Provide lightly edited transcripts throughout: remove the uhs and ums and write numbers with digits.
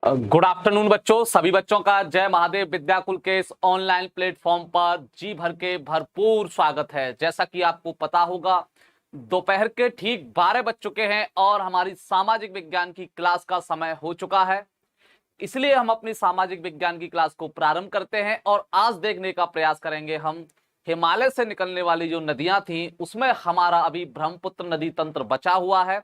Good afternoon बच्चों, सभी बच्चों का जय महादेव विद्याकुल के इस ऑनलाइन प्लेटफॉर्म पर जी भर के भरपूर स्वागत है। जैसा कि आपको पता होगा, दोपहर के ठीक 12 बज चुके हैं और हमारी सामाजिक विज्ञान की क्लास का समय हो चुका है। इसलिए हम अपनी सामाजिक विज्ञान की क्लास को प्रारंभ करते हैं और आज देखने का प्रयास करेंगे हम हिमालय से निकलने वाली जो नदियां थी उसमें हमारा अभी ब्रह्मपुत्र नदी तंत्र बचा हुआ है।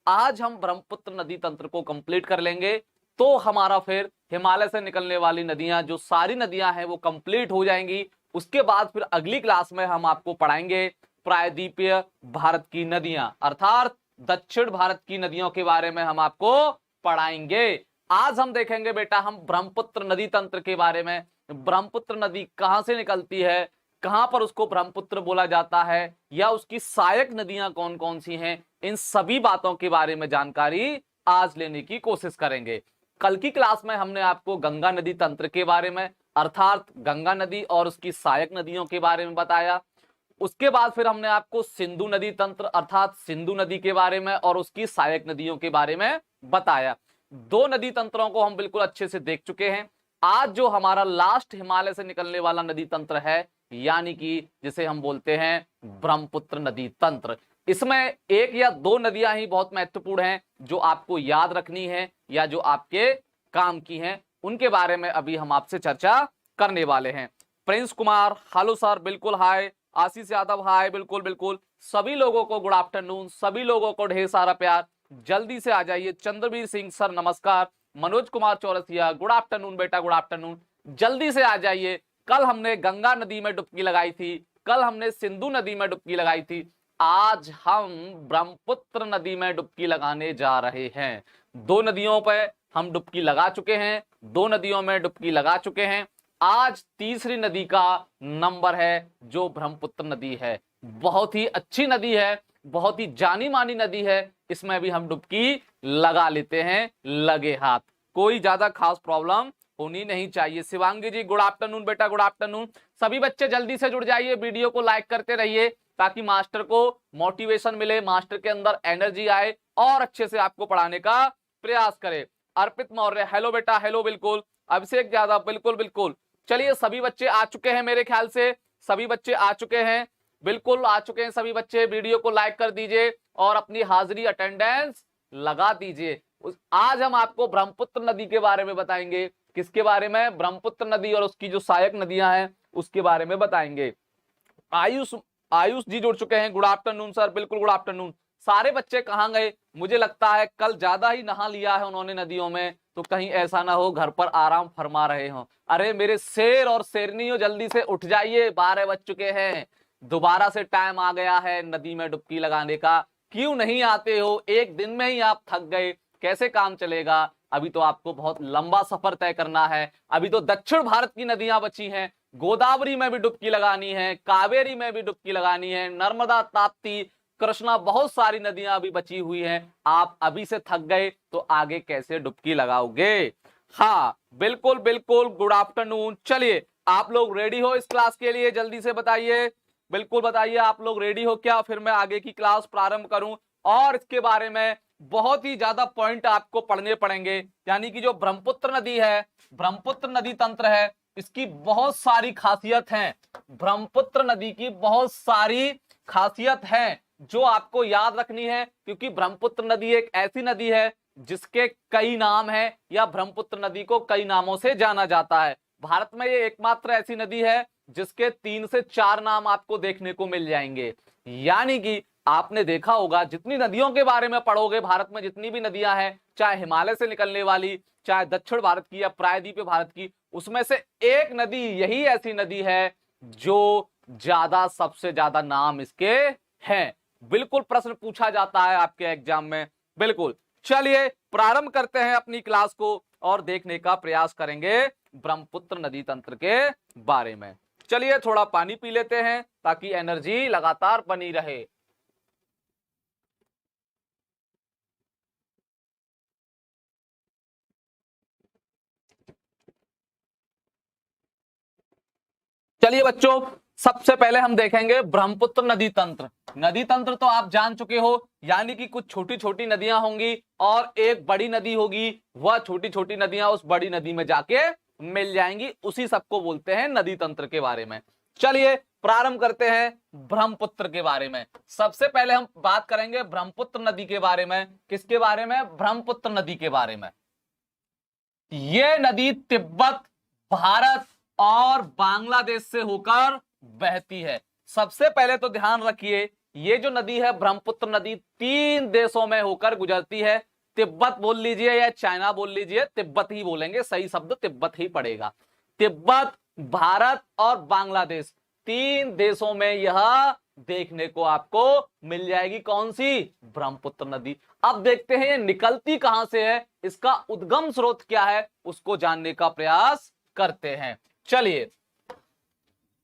आज हम ब्रह्मपुत्र नदी तंत्र को कंप्लीट कर लेंगे तो हमारा फिर हिमालय से निकलने वाली नदियां जो सारी नदियां हैं वो कंप्लीट हो जाएंगी। उसके बाद फिर अगली क्लास में हम आपको पढ़ाएंगे प्रायद्वीपीय भारत की नदियां, अर्थात दक्षिण भारत की नदियों के बारे में हम आपको पढ़ाएंगे। आज हम देखेंगे बेटा हम ब्रह्मपुत्र नदी तंत्र के बारे में। ब्रह्मपुत्र नदी कहां से निकलती है, कहां पर उसको ब्रह्मपुत्र बोला जाता है, या उसकी सहायक नदियां कौन कौन सी हैं, इन सभी बातों के बारे में जानकारी आज लेने की कोशिश करेंगे। कल की क्लास में हमने आपको गंगा नदी तंत्र के बारे में, अर्थात गंगा नदी और उसकी सहायक नदियों के बारे में बताया। उसके बाद फिर हमने आपको सिंधु नदी तंत्र अर्थात सिंधु नदी के बारे में और उसकी सहायक नदियों के बारे में बताया। दो नदी तंत्रों को हम बिल्कुल अच्छे से देख चुके हैं। आज जो हमारा लास्ट हिमालय से निकलने वाला नदी तंत्र है, यानी कि जिसे हम बोलते हैं ब्रह्मपुत्र नदी तंत्र, इसमें एक या दो नदियां ही बहुत महत्वपूर्ण हैं जो आपको याद रखनी है या जो आपके काम की हैं। उनके बारे में अभी हम आपसे चर्चा करने वाले हैं। प्रिंस कुमार हेलो सर, बिल्कुल हाय। आशीष यादव हाय, बिल्कुल बिल्कुल। सभी लोगों को गुड आफ्टरनून, सभी लोगों को ढेर सारा प्यार। जल्दी से आ जाइए। चंद्रवीर सिंह सर नमस्कार। मनोज कुमार चौरसिया गुड आफ्टरनून बेटा, गुड आफ्टरनून। जल्दी से आ जाइए। कल हमने गंगा नदी में डुबकी लगाई थी, कल हमने सिंधु नदी में डुबकी लगाई थी, आज हम ब्रह्मपुत्र नदी में डुबकी लगाने जा रहे हैं। दो नदियों पर हम डुबकी लगा चुके हैं, दो नदियों में डुबकी लगा चुके हैं। आज तीसरी नदी का नंबर है जो ब्रह्मपुत्र नदी है। बहुत ही अच्छी नदी है, बहुत ही जानी मानी नदी है। इसमें भी हम डुबकी लगा लेते हैं लगे हाथ। कोई ज्यादा खास प्रॉब्लम होनी नहीं चाहिए। शिवांगी जी गुड आफ्टरनून बेटा, गुड आफ्टरनून। सभी बच्चे जल्दी से जुड़ जाइए, वीडियो को लाइक करते रहिए ताकि मास्टर को मोटिवेशन मिले, मास्टर के अंदर एनर्जी आए और अच्छे से आपको पढ़ाने का प्रयास करे। अर्पित मौर्य हेलो बेटा, हेलो बिल्कुल। अभिषेक यादव बिल्कुल बिल्कुल। चलिए सभी बच्चे आ चुके हैं, मेरे ख्याल से सभी बच्चे आ चुके हैं, बिल्कुल आ चुके हैं सभी बच्चे। वीडियो को लाइक कर दीजिए और अपनी हाजिरी अटेंडेंस लगा दीजिए। आज हम आपको ब्रह्मपुत्र नदी के बारे में बताएंगे। किसके बारे में? ब्रह्मपुत्र नदी और उसकी जो सहायक नदियां हैं उसके बारे में बताएंगे। आयुष आयुष जी जुड़ चुके हैं, गुड आफ्टरनून सर, बिल्कुल गुड आफ्टरनून। सारे बच्चे कहाँ गए? मुझे लगता है कल ज्यादा ही नहा लिया है उन्होंने नदियों में, तो कहीं ऐसा ना हो घर पर आराम फरमा रहे हो। अरे मेरे शेर और शेरनियों जल्दी से उठ जाइए, 12 बज चुके हैं, दोबारा से टाइम आ गया है नदी में डुबकी लगाने का। क्यों नहीं आते हो? एक दिन में ही आप थक गए, कैसे काम चलेगा? अभी तो आपको बहुत लंबा सफर तय करना है। अभी तो दक्षिण भारत की नदियां बची हैं, गोदावरी में भी डुबकी लगानी है, कावेरी में भी डुबकी लगानी है, नर्मदा, ताप्ती, कृष्णा, बहुत सारी नदियां अभी बची हुई हैं। आप अभी से थक गए तो आगे कैसे डुबकी लगाओगे? हाँ बिल्कुल बिल्कुल, गुड आफ्टरनून। चलिए आप लोग रेडी हो इस क्लास के लिए? जल्दी से बताइए, बिल्कुल बताइए आप लोग रेडी हो क्या? फिर मैं आगे की क्लास प्रारंभ करूं और इसके बारे में बहुत ही ज्यादा पॉइंट आपको पढ़ने पड़ेंगे। यानी कि जो ब्रह्मपुत्र नदी है, ब्रह्मपुत्र नदी तंत्र है, इसकी बहुत सारी खासियत हैं। ब्रह्मपुत्र नदी की बहुत सारी खासियत है जो आपको याद रखनी है, क्योंकि ब्रह्मपुत्र नदी एक ऐसी नदी है जिसके कई नाम हैं या ब्रह्मपुत्र नदी को कई नामों से जाना जाता है। भारत में ये एकमात्र ऐसी नदी है जिसके 3 से 4 नाम आपको देखने को मिल जाएंगे। यानी कि आपने देखा होगा जितनी नदियों के बारे में पढ़ोगे, भारत में जितनी भी नदियां हैं, चाहे हिमालय से निकलने वाली, चाहे दक्षिण भारत की या प्रायद्वीपीय भारत की, उसमें से एक नदी यही ऐसी नदी है जो सबसे ज्यादा नाम इसके हैं। बिल्कुल प्रश्न पूछा जाता है आपके एग्जाम में, बिल्कुल। चलिए प्रारंभ करते हैं अपनी क्लास को और देखने का प्रयास करेंगे ब्रह्मपुत्र नदी तंत्र के बारे में। चलिए थोड़ा पानी पी लेते हैं ताकि एनर्जी लगातार बनी रहे। चलिए बच्चों सबसे पहले हम देखेंगे ब्रह्मपुत्र नदी तंत्र। नदी तंत्र तो आप जान चुके हो, यानी कि कुछ छोटी छोटी नदियां होंगी और एक बड़ी नदी होगी, वह छोटी छोटी नदियां उस बड़ी नदी में जाके मिल जाएंगी, उसी सबको बोलते हैं नदी तंत्र के बारे में। चलिए प्रारंभ करते हैं ब्रह्मपुत्र के बारे में। सबसे पहले हम बात करेंगे ब्रह्मपुत्र नदी के बारे में। किसके बारे में? ब्रह्मपुत्र नदी के बारे में। ये नदी तिब्बत, भारत और बांग्लादेश से होकर बहती है। सबसे पहले तो ध्यान रखिए, ये जो नदी है ब्रह्मपुत्र नदी 3 देशों में होकर गुजरती है। तिब्बत बोल लीजिए या चाइना बोल लीजिए, तिब्बत ही बोलेंगे, सही शब्द तिब्बत ही पड़ेगा। तिब्बत, भारत और बांग्लादेश, 3 देशों में यह देखने को आपको मिल जाएगी। कौन सी? ब्रह्मपुत्र नदी। अब देखते हैं ये निकलती कहां से है, इसका उद्गम स्रोत क्या है, उसको जानने का प्रयास करते हैं। चलिए,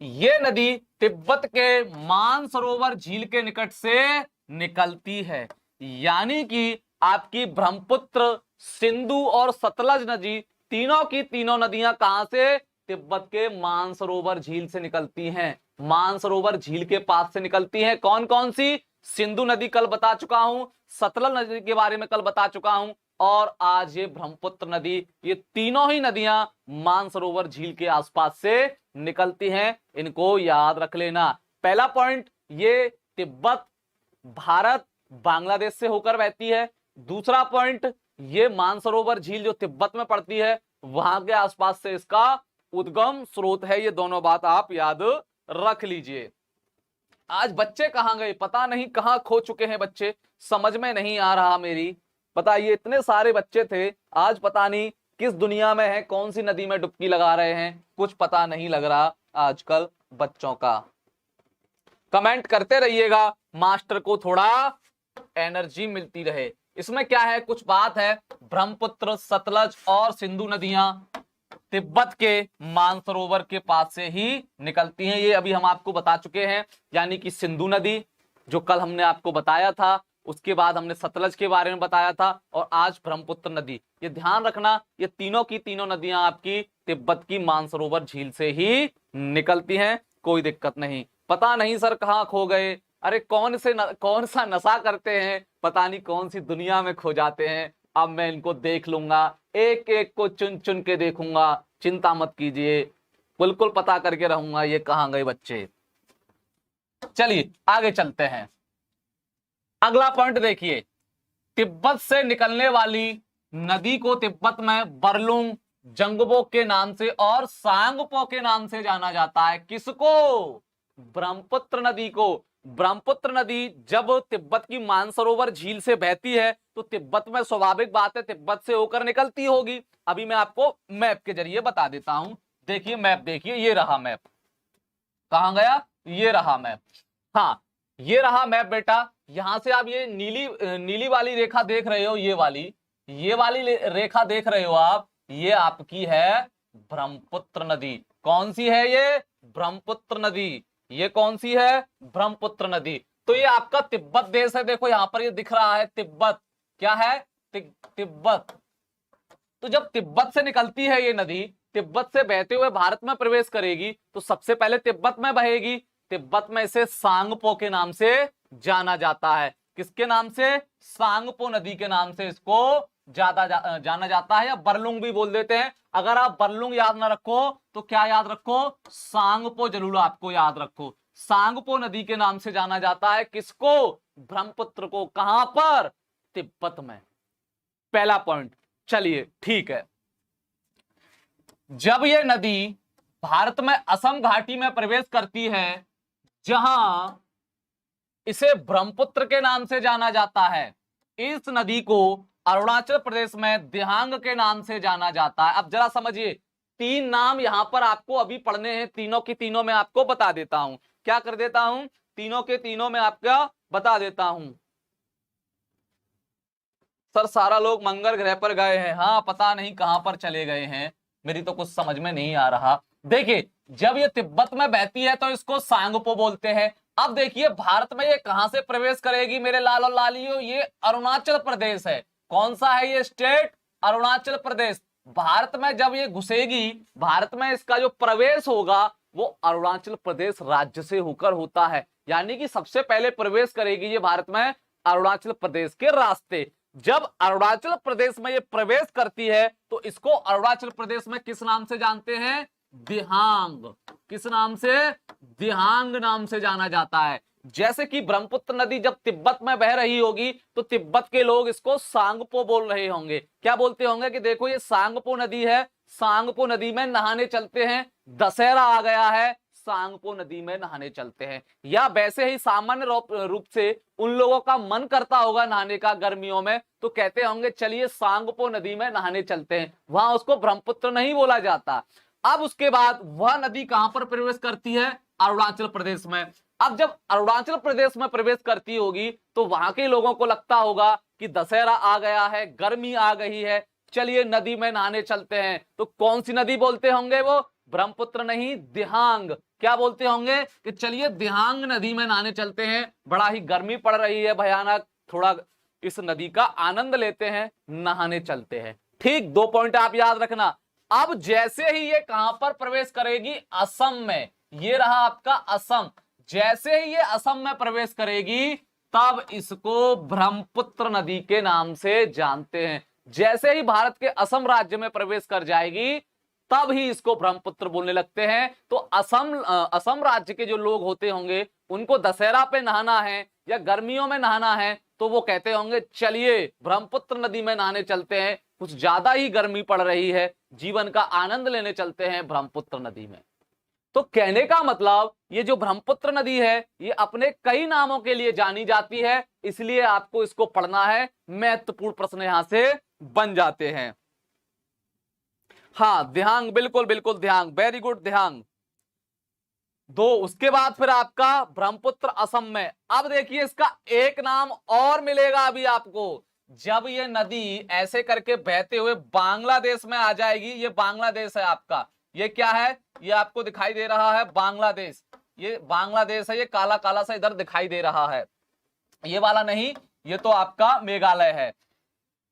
ये नदी तिब्बत के मानसरोवर झील के निकट से निकलती है, यानी कि आपकी ब्रह्मपुत्र, सिंधु और सतलज नदी, तीनों की तीनों नदियां कहां से? तिब्बत के मानसरोवर झील से निकलती हैं। मानसरोवर झील के पास से निकलती हैं। कौन कौन सी? सिंधु नदी कल बता चुका हूं, सतलज नदी के बारे में कल बता चुका हूं, और आज ये ब्रह्मपुत्र नदी। ये तीनों ही नदियां मानसरोवर झील के आसपास से निकलती हैं, इनको याद रख लेना। पहला पॉइंट, ये तिब्बत, भारत, बांग्लादेश से होकर बहती है। दूसरा पॉइंट, ये मानसरोवर झील जो तिब्बत में पड़ती है, वहां के आसपास से इसका उद्गम स्रोत है। ये दोनों बात आप याद रख लीजिए। आज बच्चे कहां गए, पता नहीं कहां खो चुके हैं बच्चे, समझ में नहीं आ रहा मेरी। बताइए, इतने सारे बच्चे थे, आज पता नहीं किस दुनिया में है, कौन सी नदी में डुबकी लगा रहे हैं, कुछ पता नहीं लग रहा आजकल बच्चों का। कमेंट करते रहिएगा, मास्टर को थोड़ा एनर्जी मिलती रहे। इसमें क्या है, कुछ बात है। ब्रह्मपुत्र, सतलज और सिंधु नदियां तिब्बत के मानसरोवर के पास से ही निकलती हैं, ये अभी हम आपको बता चुके हैं। यानी कि सिंधु नदी जो कल हमने आपको बताया था, उसके बाद हमने सतलज के बारे में बताया था, और आज ब्रह्मपुत्र नदी। ये ध्यान रखना, ये तीनों की तीनों नदियां आपकी तिब्बत की मानसरोवर झील से ही निकलती हैं, कोई दिक्कत नहीं। पता नहीं सर कहाँ खो गए, अरे कौन सा नशा करते हैं, पता नहीं कौन सी दुनिया में खो जाते हैं। अब मैं इनको देख लूंगा, एक एक को चुन चुन के देखूंगा, चिंता मत कीजिए, बिल्कुल पता करके रहूंगा ये कहां गए बच्चे। चलिए आगे चलते हैं। अगला पॉइंट देखिए, तिब्बत से निकलने वाली नदी को तिब्बत में बरलुंग, जंगबो के नाम से और सांगपो के नाम से जाना जाता है। किसको? ब्रह्मपुत्र नदी को। ब्रह्मपुत्र नदी जब तिब्बत की मानसरोवर झील से बहती है तो तिब्बत में स्वाभाविक बात है तिब्बत से होकर निकलती होगी। अभी मैं आपको मैप के जरिए बता देता हूं। देखिए मैप, देखिए ये रहा मैप। कहां गया? ये रहा मैप। हाँ, ये रहा मैप बेटा। यहां से आप ये नीली वाली रेखा देख रहे हो, ये वाली रेखा देख रहे हो आप, ये आपकी है ब्रह्मपुत्र नदी। कौन सी है ये? ब्रह्मपुत्र नदी। ये कौन सी है? ब्रह्मपुत्र नदी। तो ये आपका तिब्बत देश है, देखो यहां पर ये दिख रहा है तिब्बत। क्या है? तिब्बत। तो जब तिब्बत से निकलती है ये नदी, तिब्बत से बहते हुए भारत में प्रवेश करेगी, तो सबसे पहले तिब्बत में बहेगी। तिब्बत में इसे सांगपो के नाम से जाना जाता है। किसके नाम से? सांगपो नदी के नाम से इसको जाना जाता है, या बरलुंग भी बोल देते हैं। अगर आप बरलुंग याद ना रखो तो क्या याद रखो? सांगपो जरूर आपको याद रखो। सांगपो नदी के नाम से जाना जाता है किसको? ब्रह्मपुत्र को। कहां पर? तिब्बत में। पहला पॉइंट। चलिए ठीक है, जब यह नदी भारत में असम घाटी में प्रवेश करती है, जहां इसे ब्रह्मपुत्र के नाम से जाना जाता है, इस नदी को अरुणाचल प्रदेश में दिहांग के नाम से जाना जाता है। अब जरा समझिए, 3 नाम यहां पर आपको अभी पढ़ने हैं, तीनों की तीनों में आपको बता देता हूं। क्या कर देता हूं? तीनों के तीनों में आपका बता देता हूं। सर सारा लोग मंगल ग्रह पर गए हैं। हाँ, पता नहीं कहां पर चले गए हैं, मेरी तो कुछ समझ में नहीं आ रहा। देखिए, जब ये तिब्बत में बहती है तो इसको सांगपो बोलते हैं। अब देखिए भारत में ये कहां से प्रवेश करेगी मेरे लाल और लालियों? ये अरुणाचल प्रदेश है। कौन सा है ये स्टेट? अरुणाचल प्रदेश। भारत में जब ये घुसेगी, भारत में इसका जो प्रवेश होगा वो अरुणाचल प्रदेश राज्य से होकर होता है। यानी कि सबसे पहले प्रवेश करेगी ये भारत में अरुणाचल प्रदेश के रास्ते। जब अरुणाचल प्रदेश में ये प्रवेश करती है तो इसको अरुणाचल प्रदेश में किस नाम से जानते हैं? दिहांग। किस नाम से? दिहांग नाम से जाना जाता है। जैसे कि ब्रह्मपुत्र नदी जब तिब्बत में बह रही होगी तो तिब्बत के लोग इसको सांगपो बोल रहे होंगे। क्या बोलते होंगे कि देखो ये सांगपो नदी है, सांगपो नदी में नहाने चलते हैं, दशहरा आ गया है, सांगपो नदी में नहाने चलते हैं। या वैसे ही सामान्य रूप से उन लोगों का मन करता होगा नहाने का गर्मियों में, तो कहते होंगे चलिए सांगपो नदी में नहाने चलते हैं। वहां उसको ब्रह्मपुत्र नहीं बोला जाता। अब उसके बाद वह नदी कहां पर प्रवेश करती है? अरुणाचल प्रदेश में। अब जब अरुणाचल प्रदेश में प्रवेश करती होगी तो वहां के लोगों को लगता होगा कि दशहरा आ गया है, गर्मी आ गई है, चलिए नदी में नहाने चलते हैं। तो कौन सी नदी बोलते होंगे वो? ब्रह्मपुत्र नहीं, दिहांग। क्या बोलते होंगे कि चलिए दिहांग नदी में नहाने चलते हैं, बड़ा ही गर्मी पड़ रही है भयानक, थोड़ा इस नदी का आनंद लेते हैं, नहाने चलते हैं। ठीक, 2 पॉइंट आप याद रखना। अब जैसे ही ये कहां पर प्रवेश करेगी? असम में। ये रहा आपका असम। जैसे ही ये असम में प्रवेश करेगी तब इसको ब्रह्मपुत्र नदी के नाम से जानते हैं। जैसे ही भारत के असम राज्य में प्रवेश कर जाएगी तब ही इसको ब्रह्मपुत्र बोलने लगते हैं। तो असम राज्य के जो लोग होते होंगे उनको दशहरा पे नहाना है या गर्मियों में नहाना है तो वो कहते होंगे चलिए ब्रह्मपुत्र नदी में नहाने चलते हैं, कुछ ज्यादा ही गर्मी पड़ रही है, जीवन का आनंद लेने चलते हैं ब्रह्मपुत्र नदी में। तो कहने का मतलब ये जो ब्रह्मपुत्र नदी है ये अपने कई नामों के लिए जानी जाती है, इसलिए आपको इसको पढ़ना है। महत्वपूर्ण प्रश्न यहां से बन जाते हैं। हाँ, दिहांग, बिल्कुल बिल्कुल दिहांग, वेरी गुड, दिहांग। 2। उसके बाद फिर आपका ब्रह्मपुत्र असम में। अब देखिए इसका एक नाम और मिलेगा अभी आपको। जब ये नदी ऐसे करके बहते हुए बांग्लादेश में आ जाएगी, ये बांग्लादेश है आपका, ये क्या है? ये आपको दिखाई दे रहा है बांग्लादेश। ये बांग्लादेश है, ये काला काला सा इधर दिखाई दे रहा है, ये वाला नहीं, ये तो आपका मेघालय है।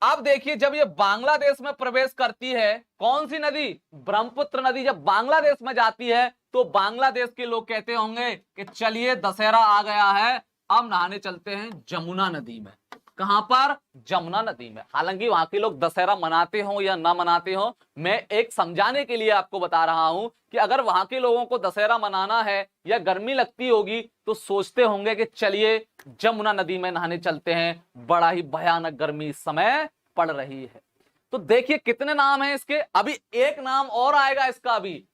अब देखिए जब ये बांग्लादेश में प्रवेश करती है, कौन सी नदी? ब्रह्मपुत्र नदी जब बांग्लादेश में जाती है तो बांग्लादेश के लोग कहते होंगे कि चलिए दशहरा आ गया है, अब नहाने चलते हैं जमुना नदी में। कहां पर? जमुना नदी में। हालांकि वहां के लोग दशहरा मनाते हो या ना मनाते हो, मैं एक समझाने के लिए आपको बता रहा हूं कि अगर वहां के लोगों को दशहरा मनाना है या गर्मी लगती होगी तो सोचते होंगे कि चलिए जमुना नदी में नहाने चलते हैं, बड़ा ही भयानक गर्मी इस समय पड़ रही है। तो देखिए कितने नाम हैं इसके। अभी एक नाम और आएगा इसका,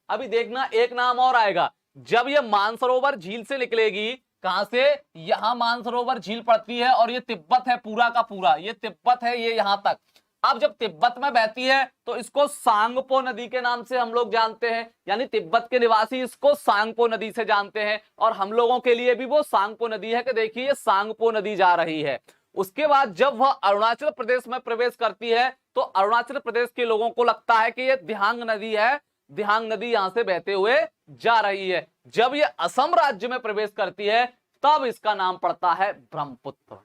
अभी देखना एक नाम और आएगा। जब ये मानसरोवर झील से निकलेगी, कहां से? यहां मानसरोवर झील पड़ती है और ये तिब्बत है पूरा का पूरा, ये तिब्बत है, ये यहां तक। अब जब तिब्बत में बहती है तो इसको सांगपो नदी के नाम से हम लोग जानते हैं, यानी तिब्बत के निवासी इसको सांगपो नदी से जानते हैं, और हम लोगों के लिए भी वो सांगपो नदी है कि देखिए ये सांगपो नदी जा रही है। उसके बाद जब वह अरुणाचल प्रदेश में प्रवेश करती है तो अरुणाचल प्रदेश के लोगों को लगता है कि ये दिहांग नदी है, दिहांग नदी यहां से बहते हुए जा रही है। जब ये असम राज्य में प्रवेश करती है तब इसका नाम पड़ता है ब्रह्मपुत्र।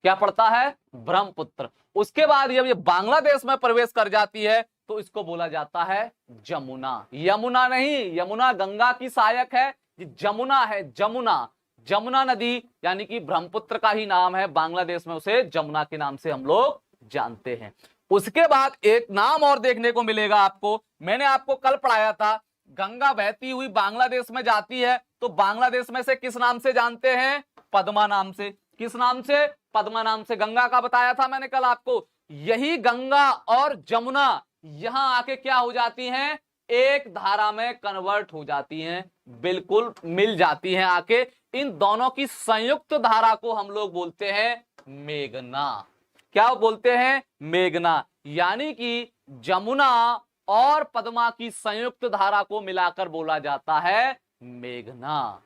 क्या पड़ता है? ब्रह्मपुत्र। उसके बाद जब ये बांग्लादेश में प्रवेश कर जाती है तो इसको बोला जाता है जमुना। यमुना नहीं, यमुना गंगा की सहायक है, ये जमुना है, जमुना। जमुना नदी यानी कि ब्रह्मपुत्र का ही नाम है, बांग्लादेश में उसे जमुना के नाम से हम लोग जानते हैं। उसके बाद एक नाम और देखने को मिलेगा आपको, मैंने आपको कल पढ़ाया था, गंगा बहती हुई बांग्लादेश में जाती है तो बांग्लादेश में से किस नाम से जानते हैं? पद्मा नाम से। किस नाम से? पद्मा नाम से। गंगा का बताया था मैंने कल आपको। यही गंगा और जमुना यहां आके क्या हो जाती हैं? एक धारा में कन्वर्ट हो जाती हैं, बिल्कुल मिल जाती हैं आके। इन दोनों की संयुक्त धारा को हम लोग बोलते हैं मेघना। क्या बोलते हैं? मेघना। यानी कि जमुना और पद्मा की संयुक्त धारा को मिलाकर बोला जाता है मेघना।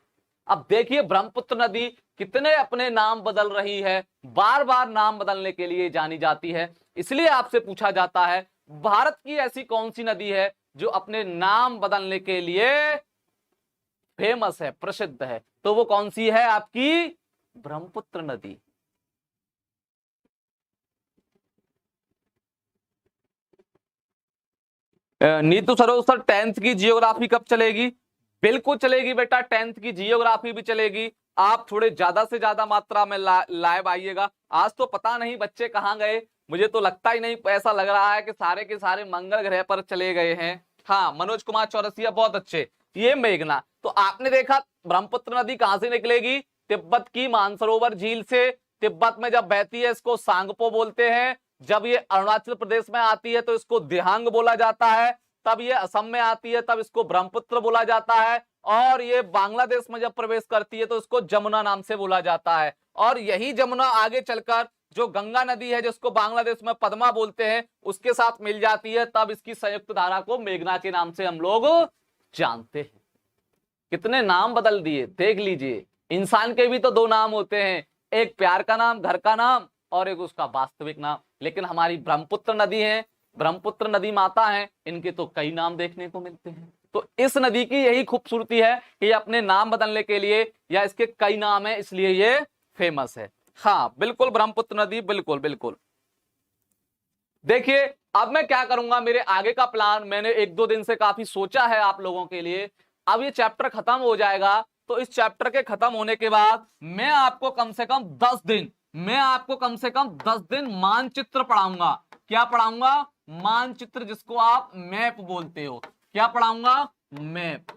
अब देखिए ब्रह्मपुत्र नदी कितने अपने नाम बदल रही है, बार बार नाम बदलने के लिए जानी जाती है। इसलिए आपसे पूछा जाता है भारत की ऐसी कौन सी नदी है जो अपने नाम बदलने के लिए फेमस है, प्रसिद्ध है? तो वो कौन सी है? आपकी ब्रह्मपुत्र नदी। नीतू सरोज सर 10th की जियोग्राफी कब चलेगी? बिल्कुल चलेगी बेटा, 10th की जियोग्राफी भी चलेगी। आप थोड़े ज्यादा से ज्यादा मात्रा में लाइव आइएगा। आज तो पता नहीं बच्चे कहाँ गए, मुझे तो लगता ही नहीं, ऐसा लग रहा है कि सारे के सारे मंगल ग्रह पर चले गए हैं। हाँ, मनोज कुमार चौरसिया बहुत अच्छे। ये मेघना, तो आपने देखा ब्रह्मपुत्र नदी कहां से निकलेगी? तिब्बत की मानसरोवर झील से। तिब्बत में जब बहती है इसको सांगपो बोलते हैं। जब ये अरुणाचल प्रदेश में आती है तो इसको दिहांग बोला जाता है। तब ये असम में आती है तब इसको ब्रह्मपुत्र बोला जाता है। और ये बांग्लादेश में जब प्रवेश करती है तो इसको जमुना नाम से बोला जाता है। और यही जमुना आगे चलकर जो गंगा नदी है जिसको बांग्लादेश में पद्मा बोलते हैं उसके साथ मिल जाती है, तब इसकी संयुक्त धारा को मेघना के नाम से हम लोग जानते हैं। कितने नाम बदल दिए देख लीजिए। इंसान के भी तो दो नाम होते हैं, एक प्यार का नाम, घर का नाम, और एक उसका वास्तविक नाम। लेकिन हमारी ब्रह्मपुत्र नदी है, ब्रह्मपुत्र नदी माता है, इनके तो कई नाम देखने को मिलते हैं। तो इस नदी की यही खूबसूरती है कि अपने नाम बदलने के लिए, या इसके कई नाम है इसलिए ये फेमस है। हाँ बिल्कुल, ब्रह्मपुत्र नदी, बिल्कुल बिल्कुल। देखिए अब मैं क्या करूंगा, मेरे आगे का प्लान मैंने 1-2 दिन से काफी सोचा है आप लोगों के लिए। अब ये चैप्टर खत्म हो जाएगा, तो इस चैप्टर के खत्म होने के बाद मैं आपको कम से कम 10 दिन, मैं आपको कम से कम 10 दिन मानचित्र पढ़ाऊंगा। क्या पढ़ाऊंगा? मानचित्र, जिसको आप मैप बोलते हो। क्या पढ़ाऊंगा? मैप।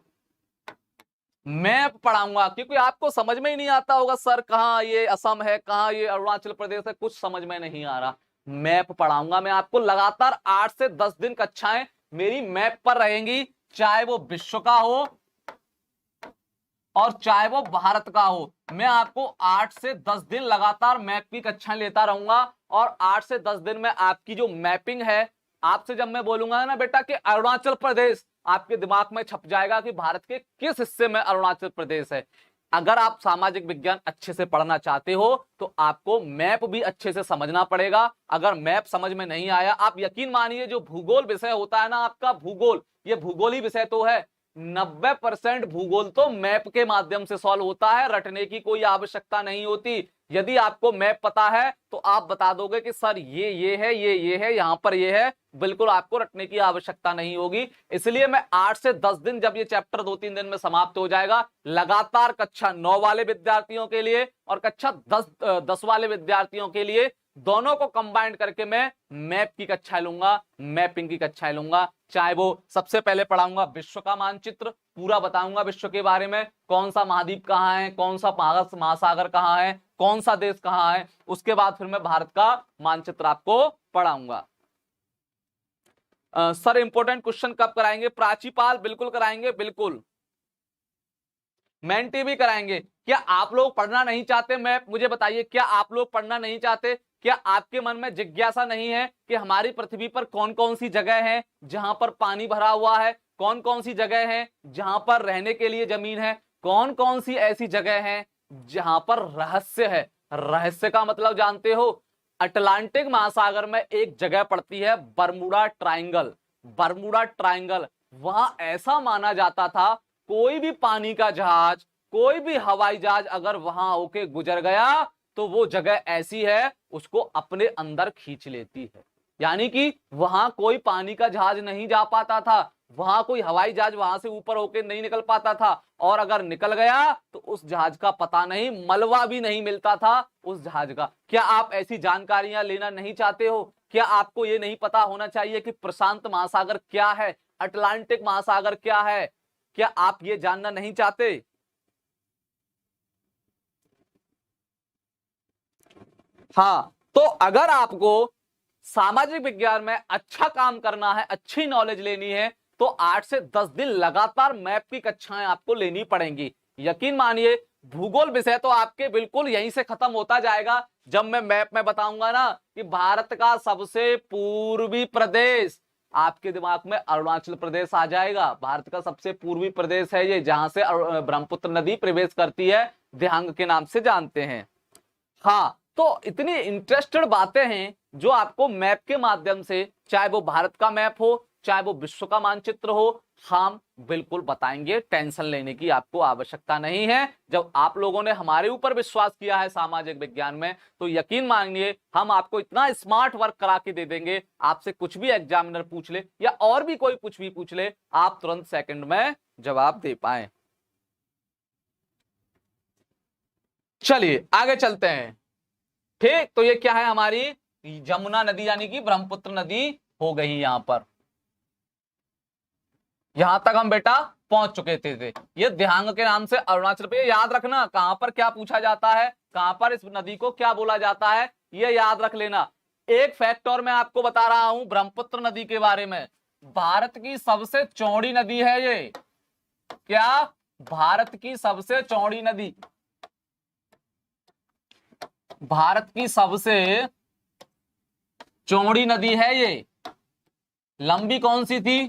मैप पढ़ाऊंगा, क्योंकि आपको समझ में ही नहीं आता होगा सर कहाँ ये असम है, कहाँ ये अरुणाचल प्रदेश है, कुछ समझ में नहीं आ रहा। मैप पढ़ाऊंगा मैं आपको लगातार 8 से 10 दिन कक्षाएं मेरी मैप पर रहेंगी, चाहे वो विश्व का हो और चाहे वो भारत का हो। मैं आपको 8 से 10 दिन लगातार मैप की कक्षाएं लेता रहूंगा। और 8 से 10 दिन में आपकी जो मैपिंग है, आपसे जब मैं बोलूंगा ना बेटा कि अरुणाचल प्रदेश, आपके दिमाग में छप जाएगा कि भारत के किस हिस्से में अरुणाचल प्रदेश है। अगर आप सामाजिक विज्ञान अच्छे से पढ़ना चाहते हो तो आपको मैप भी अच्छे से समझना पड़ेगा। अगर मैप समझ में नहीं आया, आप यकीन मानिए जो भूगोल विषय होता है ना आपका, भूगोल, ये भूगोल ही विषय तो है, 90% भूगोल तो मैप के माध्यम से सॉल्व होता है, रटने की कोई आवश्यकता नहीं होती। यदि आपको मैप पता है तो आप बता दोगे कि सर ये है, ये है, यहां पर ये है, बिल्कुल आपको रटने की आवश्यकता नहीं होगी। इसलिए मैं 8 से 10 दिन, जब ये चैप्टर 2-3 दिन में समाप्त हो जाएगा, लगातार कक्षा 9 वाले विद्यार्थियों के लिए और कक्षा 10 वाले विद्यार्थियों के लिए, दोनों को कंबाइंड करके मैं मैप की कक्षाएं लूंगा, मैपिंग की कक्षाएं लूंगा। चाहे वो सबसे पहले पढ़ाऊंगा विश्व का मानचित्र, पूरा बताऊंगा विश्व के बारे में, कौन सा महाद्वीप कहाँ है, कौन सा महासागर कहाँ है, कौन सा देश कहाँ है। उसके बाद फिर मैं भारत का मानचित्र आपको पढ़ाऊंगा। सर इंपॉर्टेंट क्वेश्चन कब कराएंगे? प्राचीपाल बिल्कुल कराएंगे, बिल्कुल। मेंटी भी कराएंगे। क्या आप लोग पढ़ना नहीं चाहते? मैं मुझे बताइए, क्या आप लोग पढ़ना नहीं चाहते? क्या आपके मन में जिज्ञासा नहीं है कि हमारी पृथ्वी पर कौन कौन सी जगह है जहां पर पानी भरा हुआ है, कौन कौन सी जगह है जहां पर रहने के लिए जमीन है, कौन कौन सी ऐसी जगह है जहां पर रहस्य है? रहस्य का मतलब जानते हो? अटलांटिक महासागर में एक जगह पड़ती है बरमूडा ट्रायंगल। बरमूडा ट्रायंगल, वहां ऐसा माना जाता था कोई भी पानी का जहाज, कोई भी हवाई जहाज अगर वहां होके गुजर गया तो वो जगह ऐसी है उसको अपने अंदर खींच लेती है। यानी कि वहां कोई पानी का जहाज नहीं जा पाता था, वहां कोई हवाई जहाज वहां से ऊपर होके नहीं निकल पाता था, और अगर निकल गया तो उस जहाज का पता नहीं, मलबा भी नहीं मिलता था उस जहाज का। क्या आप ऐसी जानकारियां लेना नहीं चाहते हो? क्या आपको ये नहीं पता होना चाहिए कि प्रशांत महासागर क्या है, अटलांटिक महासागर क्या है? क्या आप ये जानना नहीं चाहते? हाँ, तो अगर आपको सामाजिक विज्ञान में अच्छा काम करना है, अच्छी नॉलेज लेनी है, तो 8 से 10 दिन लगातार मैप की कक्षाएं आपको लेनी पड़ेंगी। यकीन मानिए भूगोल विषय तो आपके बिल्कुल यहीं से खत्म होता जाएगा। जब मैं मैप में बताऊंगा ना कि भारत का सबसे पूर्वी प्रदेश, आपके दिमाग में अरुणाचल प्रदेश आ जाएगा। भारत का सबसे पूर्वी प्रदेश है ये, जहां से ब्रह्मपुत्र नदी प्रवेश करती है, दिहांग के नाम से जानते हैं। हाँ, तो इतनी इंटरेस्टेड बातें हैं जो आपको मैप के माध्यम से, चाहे वो भारत का मैप हो, चाहे वो विश्व का मानचित्र हो, हम बिल्कुल बताएंगे। टेंशन लेने की आपको आवश्यकता नहीं है। जब आप लोगों ने हमारे ऊपर विश्वास किया है सामाजिक विज्ञान में, तो यकीन मानिए हम आपको इतना स्मार्ट वर्क करा के दे देंगे, आपसे कुछ भी एग्जामिनर पूछ ले या और भी कोई कुछ भी पूछ ले, आप तुरंत सेकंड में जवाब दे पाए। चलिए आगे चलते हैं। ठीक, तो ये क्या है, हमारी यमुना नदी यानी कि ब्रह्मपुत्र नदी हो गई यहां पर। यहां तक हम बेटा पहुंच चुके थे। ये दिहांग के नाम से अरुणाचल पे, याद रखना कहां पर क्या पूछा जाता है, कहां पर इस नदी को क्या बोला जाता है, ये याद रख लेना। एक फैक्ट और मैं आपको बता रहा हूं ब्रह्मपुत्र नदी के बारे में। भारत की सबसे चौड़ी नदी है ये। क्या? भारत की सबसे चौड़ी नदी, भारत की सबसे चौड़ी नदी है ये। लंबी कौन सी थी?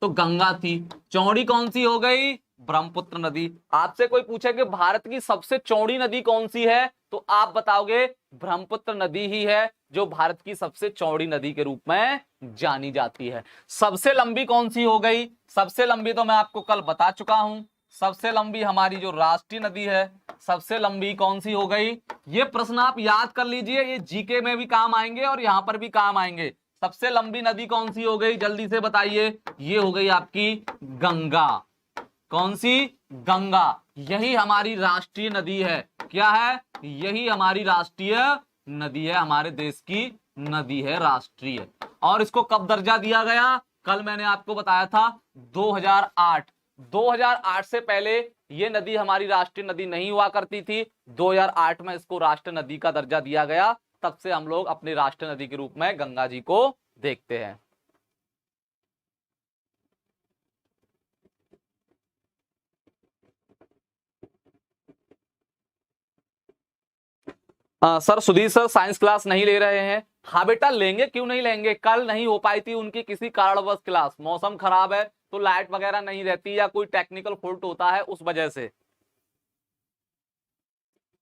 तो गंगा थी। चौड़ी कौन सी हो गई? ब्रह्मपुत्र नदी। आपसे कोई पूछे कि भारत की सबसे चौड़ी नदी कौन सी है, तो आप बताओगे ब्रह्मपुत्र नदी ही है जो भारत की सबसे चौड़ी नदी के रूप में जानी जाती है। सबसे लंबी कौन सी हो गई? सबसे लंबी तो मैं आपको कल बता चुका हूं। सबसे लंबी हमारी जो राष्ट्रीय नदी है, सबसे लंबी कौन सी हो गई? ये प्रश्न आप याद कर लीजिए, ये जीके में भी काम आएंगे और यहां पर भी काम आएंगे। सबसे लंबी नदी कौन सी हो गई, जल्दी से बताइए। ये हो गई आपकी गंगा। कौन सी? गंगा। यही हमारी राष्ट्रीय नदी है। क्या है? यही हमारी राष्ट्रीय नदी है, हमारे देश की नदी है राष्ट्रीय। और इसको कब दर्जा दिया गया? कल मैंने आपको बताया था 2008। 2008 से पहले ये नदी हमारी राष्ट्रीय नदी नहीं हुआ करती थी। 2008 में इसको राष्ट्रीय नदी का दर्जा दिया गया। तब से हम लोग अपनी राष्ट्रीय नदी के रूप में गंगा जी को देखते हैं। Sir Sudhir sir science class नहीं ले रहे हैं। हाँ बेटा लेंगे, क्यों नहीं लेंगे। कल नहीं हो पाई थी उनकी किसी कारणवश क्लास, मौसम खराब है तो लाइट वगैरह नहीं रहती या कोई टेक्निकल फॉल्ट होता है उस वजह से।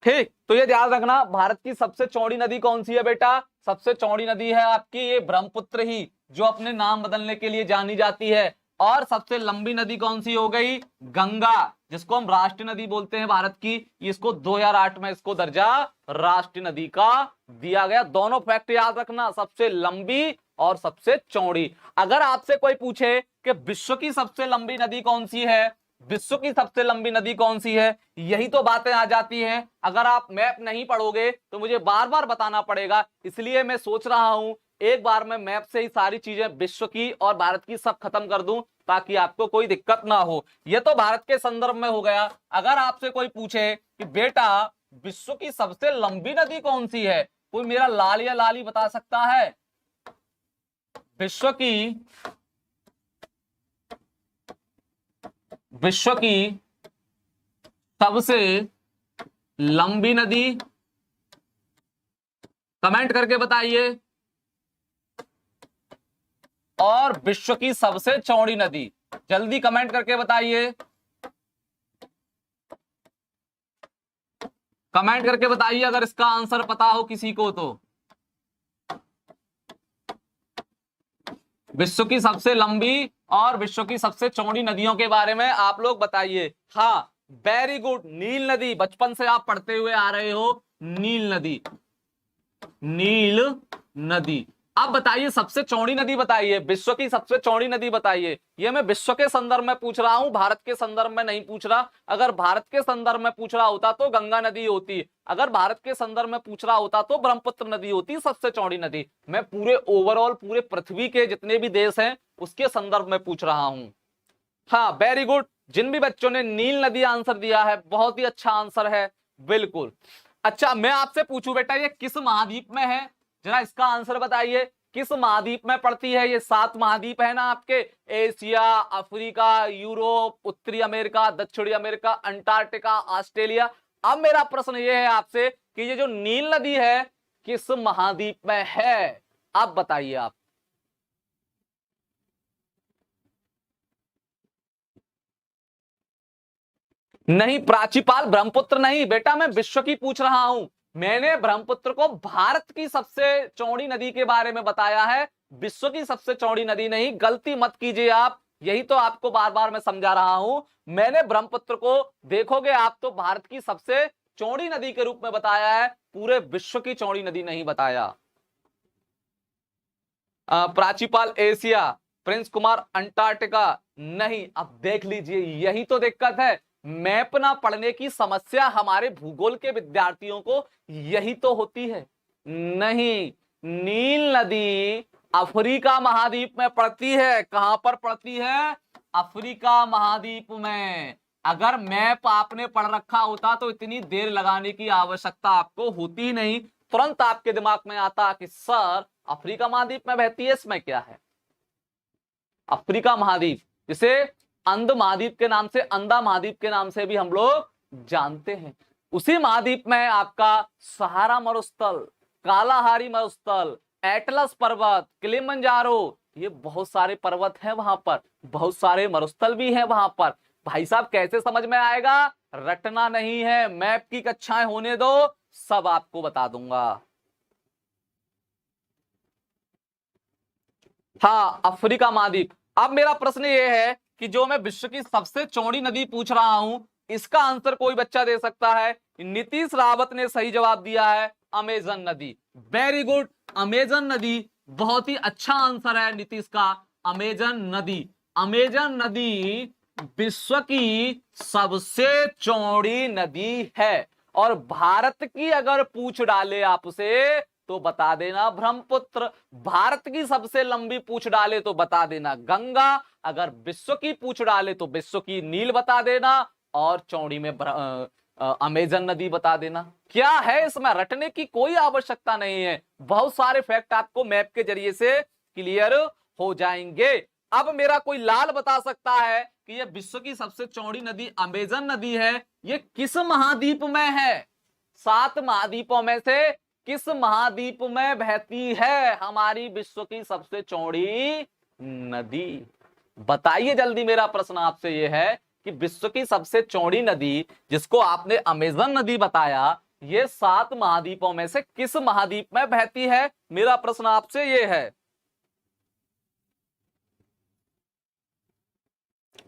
ठीक, तो ये ध्यान रखना। भारत की सबसे चौड़ी नदी कौन सी है बेटा? सबसे चौड़ी नदी है आपकी ये ब्रह्मपुत्र ही, जो अपने नाम बदलने के लिए जानी जाती है। और सबसे लंबी नदी कौन सी हो गई? गंगा, जिसको हम राष्ट्रीय नदी बोलते हैं भारत की। इसको 2008 में इसको दर्जा राष्ट्रीय नदी का दिया गया। दोनों फैक्ट याद रखना, सबसे लंबी और सबसे चौड़ी। अगर आपसे कोई पूछे कि विश्व की सबसे लंबी नदी कौन सी है, विश्व की सबसे लंबी नदी कौन सी है, यही तो बातें आ जाती हैं। अगर आप मैप नहीं पढ़ोगे तो मुझे बार बार बताना पड़ेगा। इसलिए मैं सोच रहा हूं एक बार मैं मैप से ही सारी चीजें विश्व की और भारत की सब खत्म कर दूं, ताकि आपको कोई दिक्कत ना हो। यह तो भारत के संदर्भ में हो गया। अगर आपसे कोई पूछे कि बेटा विश्व की सबसे लंबी नदी कौन सी है, कोई मेरा लाल या लाली बता सकता है? विश्व की सबसे लंबी नदी कमेंट करके बताइए। और विश्व की सबसे चौड़ी नदी जल्दी कमेंट करके बताइए। कमेंट करके बताइए अगर इसका आंसर पता हो किसी को तो। विश्व की सबसे लंबी और विश्व की सबसे चौड़ी नदियों के बारे में आप लोग बताइए। हाँ वेरी गुड, नील नदी। बचपन से आप पढ़ते हुए आ रहे हो, नील नदी, नील नदी। अब बताइए सबसे चौड़ी नदी बताइए, विश्व की सबसे चौड़ी नदी बताइए। ये मैं विश्व के संदर्भ में पूछ रहा हूं, भारत के संदर्भ में नहीं पूछ रहा। अगर भारत के संदर्भ में पूछ रहा होता तो गंगा नदी होती, अगर भारत के संदर्भ में पूछ रहा होता तो ब्रह्मपुत्र नदी होती सबसे चौड़ी नदी। मैं पूरे ओवरऑल पूरे पृथ्वी के जितने भी देश हैं उसके संदर्भ में पूछ रहा हूं। हाँ वेरी गुड, जिन भी बच्चों ने नील नदी आंसर दिया है बहुत ही अच्छा आंसर है, बिल्कुल। अच्छा मैं आपसे पूछूं बेटा ये किस महाद्वीप में है, जरा इसका आंसर बताइए। किस महाद्वीप में पड़ती है? ये 7 महाद्वीप है ना आपके, एशिया, अफ्रीका, यूरोप, उत्तरी अमेरिका, दक्षिणी अमेरिका, अंटार्कटिका, ऑस्ट्रेलिया। अब मेरा प्रश्न ये है आपसे कि ये जो नील नदी है किस महाद्वीप में है, अब बताइए आप। नहीं प्राचीपाल, ब्रह्मपुत्र नहीं बेटा, मैं विश्व की पूछ रहा हूं। मैंने ब्रह्मपुत्र को भारत की सबसे चौड़ी नदी के बारे में बताया है, विश्व की सबसे चौड़ी नदी नहीं, गलती मत कीजिए आप। यही तो आपको बार बार मैं समझा रहा हूं। मैंने ब्रह्मपुत्र को देखोगे आप तो भारत की सबसे चौड़ी नदी के रूप में बताया है, पूरे विश्व की चौड़ी नदी नहीं बताया। प्राचीपाल एशिया, प्रिंस कुमार अंटार्कटिका नहीं। अब देख लीजिए, यही तो दिक्कत है, मैप ना पढ़ने की समस्या हमारे भूगोल के विद्यार्थियों को यही तो होती है। नहीं, नील नदी अफ्रीका महाद्वीप में पड़ती है। कहां पर पड़ती है? अफ्रीका महाद्वीप में। अगर मैप आपने पढ़ रखा होता तो इतनी देर लगाने की आवश्यकता आपको होती नहीं, तुरंत आपके दिमाग में आता कि सर अफ्रीका महाद्वीप में बहती है, इसमें क्या है। अफ्रीका महाद्वीप, जिसे अंध महाद्वीप के नाम से, अंधा महाद्वीप के नाम से भी हम लोग जानते हैं, उसी महाद्वीप में आपका सहारा मरुस्थल, कालाहारी मरुस्थल, एटलस पर्वत, किलिमंजारो, ये बहुत सारे पर्वत हैं वहां पर, बहुत सारे मरुस्थल भी हैं वहां पर। भाई साहब कैसे समझ में आएगा? रटना नहीं है, मैप की कक्षाएं होने दो, सब आपको बता दूंगा। हाँ, अफ्रीका महाद्वीप। अब मेरा प्रश्न ये है कि जो मैं विश्व की सबसे चौड़ी नदी पूछ रहा हूं, इसका आंसर कोई बच्चा दे सकता है? नीतीश रावत ने सही जवाब दिया है, अमेजन नदी। वेरी गुड, अमेजन नदी, बहुत ही अच्छा आंसर है नीतीश का, अमेजन नदी। अमेजन नदी विश्व की सबसे चौड़ी नदी है। और भारत की अगर पूछ डाले आपसे तो बता देना ब्रह्मपुत्र। भारत की सबसे लंबी पूछ डाले तो बता देना गंगा। अगर विश्व की पूछ डाले तो विश्व की नील बता देना, और चौड़ी में अमेजन नदी बता देना। क्या है इसमें? रटने की कोई आवश्यकता नहीं है, बहुत सारे फैक्ट आपको मैप के जरिए से क्लियर हो जाएंगे। अब मेरा कोई लाल बता सकता है कि यह विश्व की सबसे चौड़ी नदी अमेजन नदी है, ये किस महाद्वीप में है? 7 महाद्वीपों में से किस महाद्वीप में बहती है हमारी विश्व की सबसे चौड़ी नदी? बताइए जल्दी। मेरा प्रश्न आपसे यह है कि विश्व की सबसे चौड़ी नदी, जिसको आपने अमेजन नदी बताया, ये 7 महाद्वीपों में से किस महाद्वीप में बहती है? मेरा प्रश्न आपसे यह है।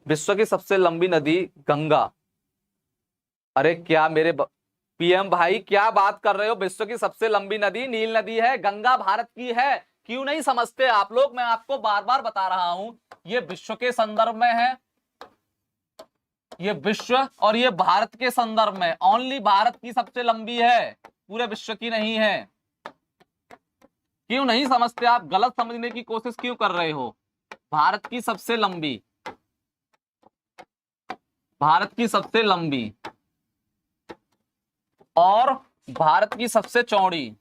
विश्व की सबसे लंबी नदी गंगा। अरे क्या मेरे पीएम भाई क्या बात कर रहे हो? विश्व की सबसे लंबी नदी नील नदी है, गंगा भारत की है। क्यों नहीं समझते आप लोग? मैं आपको बार बार बता रहा हूं, ये विश्व के संदर्भ में है, ये विश्व और ये भारत के संदर्भ में। ओनली भारत की सबसे लंबी है, पूरे विश्व की नहीं है। क्यों नहीं समझते आप? गलत समझने की कोशिश क्यों कर रहे हो? भारत की सबसे लंबी, भारत की सबसे लंबी और भारत की सबसे चौड़ी,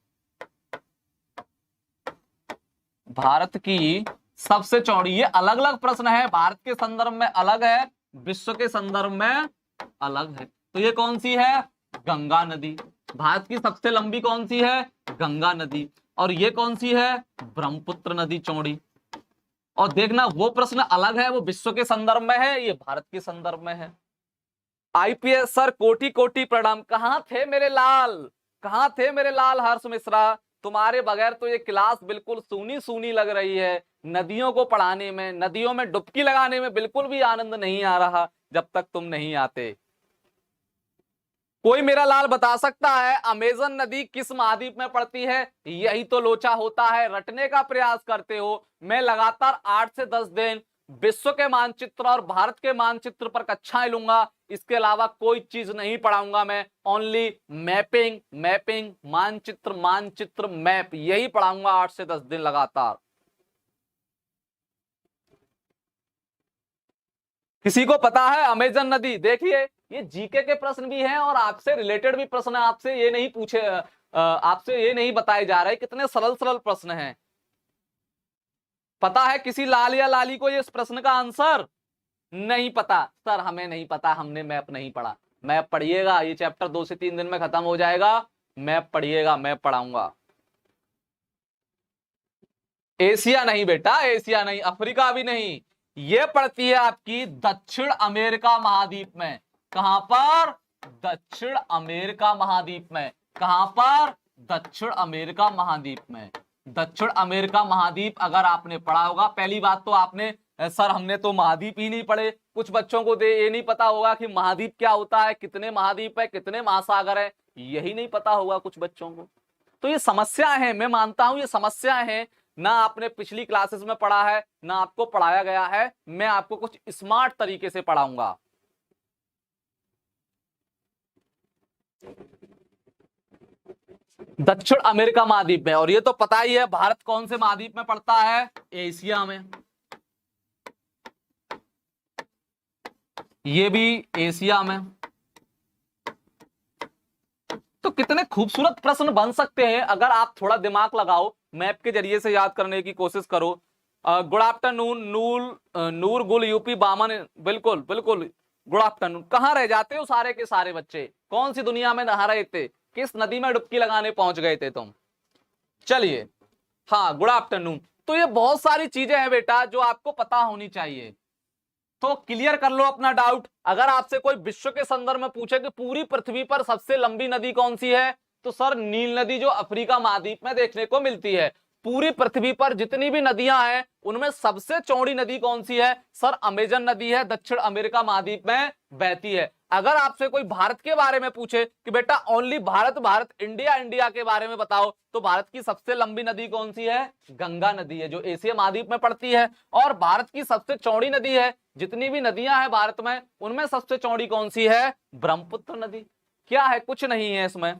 भारत की सबसे चौड़ी, ये अलग अलग प्रश्न है। भारत के संदर्भ में अलग है, विश्व के संदर्भ में अलग है। तो ये कौन सी है? गंगा नदी। भारत की सबसे लंबी कौन सी है? गंगा नदी। और ये कौन सी है? ब्रह्मपुत्र नदी चौड़ी। और देखना, वो प्रश्न अलग है, वो विश्व के संदर्भ में है, ये भारत के संदर्भ में है। आईपीएस सर कोटि कोटि प्रणाम। कहां थे मेरे लाल? कहां थे मेरे लाल हर्ष मिश्रा? तुम्हारे बगैर तो ये क्लास बिल्कुल सूनी सूनी लग रही है। नदियों को पढ़ाने में, नदियों में डुबकी लगाने में बिल्कुल भी आनंद नहीं आ रहा जब तक तुम नहीं आते। कोई मेरा लाल बता सकता है अमेजन नदी किस महाद्वीप में पड़ती है? यही तो लोचा होता है, रटने का प्रयास करते हो। मैं लगातार 8 से 10 दिन विश्व के मानचित्र और भारत के मानचित्र पर कक्षाएं लूंगा, इसके अलावा कोई चीज नहीं पढ़ाऊंगा मैं। ओनली मैपिंग, मैपिंग, मानचित्र, मानचित्र, मैप, यही पढ़ाऊंगा 8 से 10 दिन लगातार। किसी को पता है अमेजन नदी? देखिए, ये जीके के प्रश्न भी हैं और आपसे रिलेटेड भी प्रश्न है। आपसे ये नहीं पूछे, आपसे ये नहीं बताए जा रहे, कितने सरल सरल प्रश्न हैं। पता है किसी लाल या लाली को ये इस प्रश्न का आंसर? नहीं पता। सर हमें नहीं पता, हमने मैप नहीं पढ़ा। मैप पढ़िएगा, ये चैप्टर 2 से 3 दिन में खत्म हो जाएगा। मैप पढ़िएगा, मैप पढ़ाऊंगा। एशिया नहीं बेटा, एशिया नहीं, अफ्रीका भी नहीं, ये पड़ती है आपकी दक्षिण अमेरिका महाद्वीप में। कहां पर? दक्षिण अमेरिका महाद्वीप में। कहां पर? दक्षिण अमेरिका महाद्वीप में। दक्षिण अमेरिका महाद्वीप अगर आपने पढ़ा होगा, पहली बात तो आपने सर हमने तो महाद्वीप ही नहीं पढ़े, कुछ बच्चों को ये नहीं पता होगा कि महाद्वीप क्या होता है, कितने महाद्वीप है, कितने महासागर है, यही नहीं पता होगा कुछ बच्चों को। तो ये समस्या है, मैं मानता हूं ये समस्या है, ना आपने पिछली क्लासेस में पढ़ा है ना आपको पढ़ाया गया है, मैं आपको कुछ स्मार्ट तरीके से पढ़ाऊंगा। दक्षिण अमेरिका महाद्वीप में, और ये तो पता ही है भारत कौन से महाद्वीप में पड़ता है, एशिया में, ये भी एशिया में। तो कितने खूबसूरत प्रश्न बन सकते हैं अगर आप थोड़ा दिमाग लगाओ, मैप के जरिए से याद करने की कोशिश करो। गुड आफ्टरनून नूर गुल यूपी बामन, बिल्कुल बिल्कुल गुड आफ्टरनून। कहाँ रह जाते हो सारे के सारे बच्चे, कौन सी दुनिया में नहा रहे थे, किस नदी में डुबकी लगाने पहुंच गए थे तुम? चलिए, हाँ गुड आफ्टरनून। तो ये बहुत सारी चीजें हैं बेटा जो आपको पता होनी चाहिए, तो क्लियर कर लो अपना डाउट। अगर आपसे कोई विश्व के संदर्भ में पूछे कि पूरी पृथ्वी पर सबसे लंबी नदी कौन सी है, तो सर नील नदी जो अफ्रीका महाद्वीप में देखने को मिलती है। पूरी पृथ्वी पर जितनी भी नदियां हैं उनमें सबसे चौड़ी नदी कौन सी है, सर अमेजन नदी है, दक्षिण अमेरिका महाद्वीप में बहती है। अगर आपसे कोई भारत के बारे में पूछे कि बेटा only Bharat Bharat India India के बारे में बताओ, तो भारत की सबसे लंबी नदी कौन सी है, गंगा नदी है जो एशिया महाद्वीप में पड़ती है। और भारत की सबसे चौड़ी नदी है, जितनी भी नदियां हैं भारत में उनमें सबसे चौड़ी कौन सी है, ब्रह्मपुत्र नदी। क्या है, कुछ नहीं है इसमें।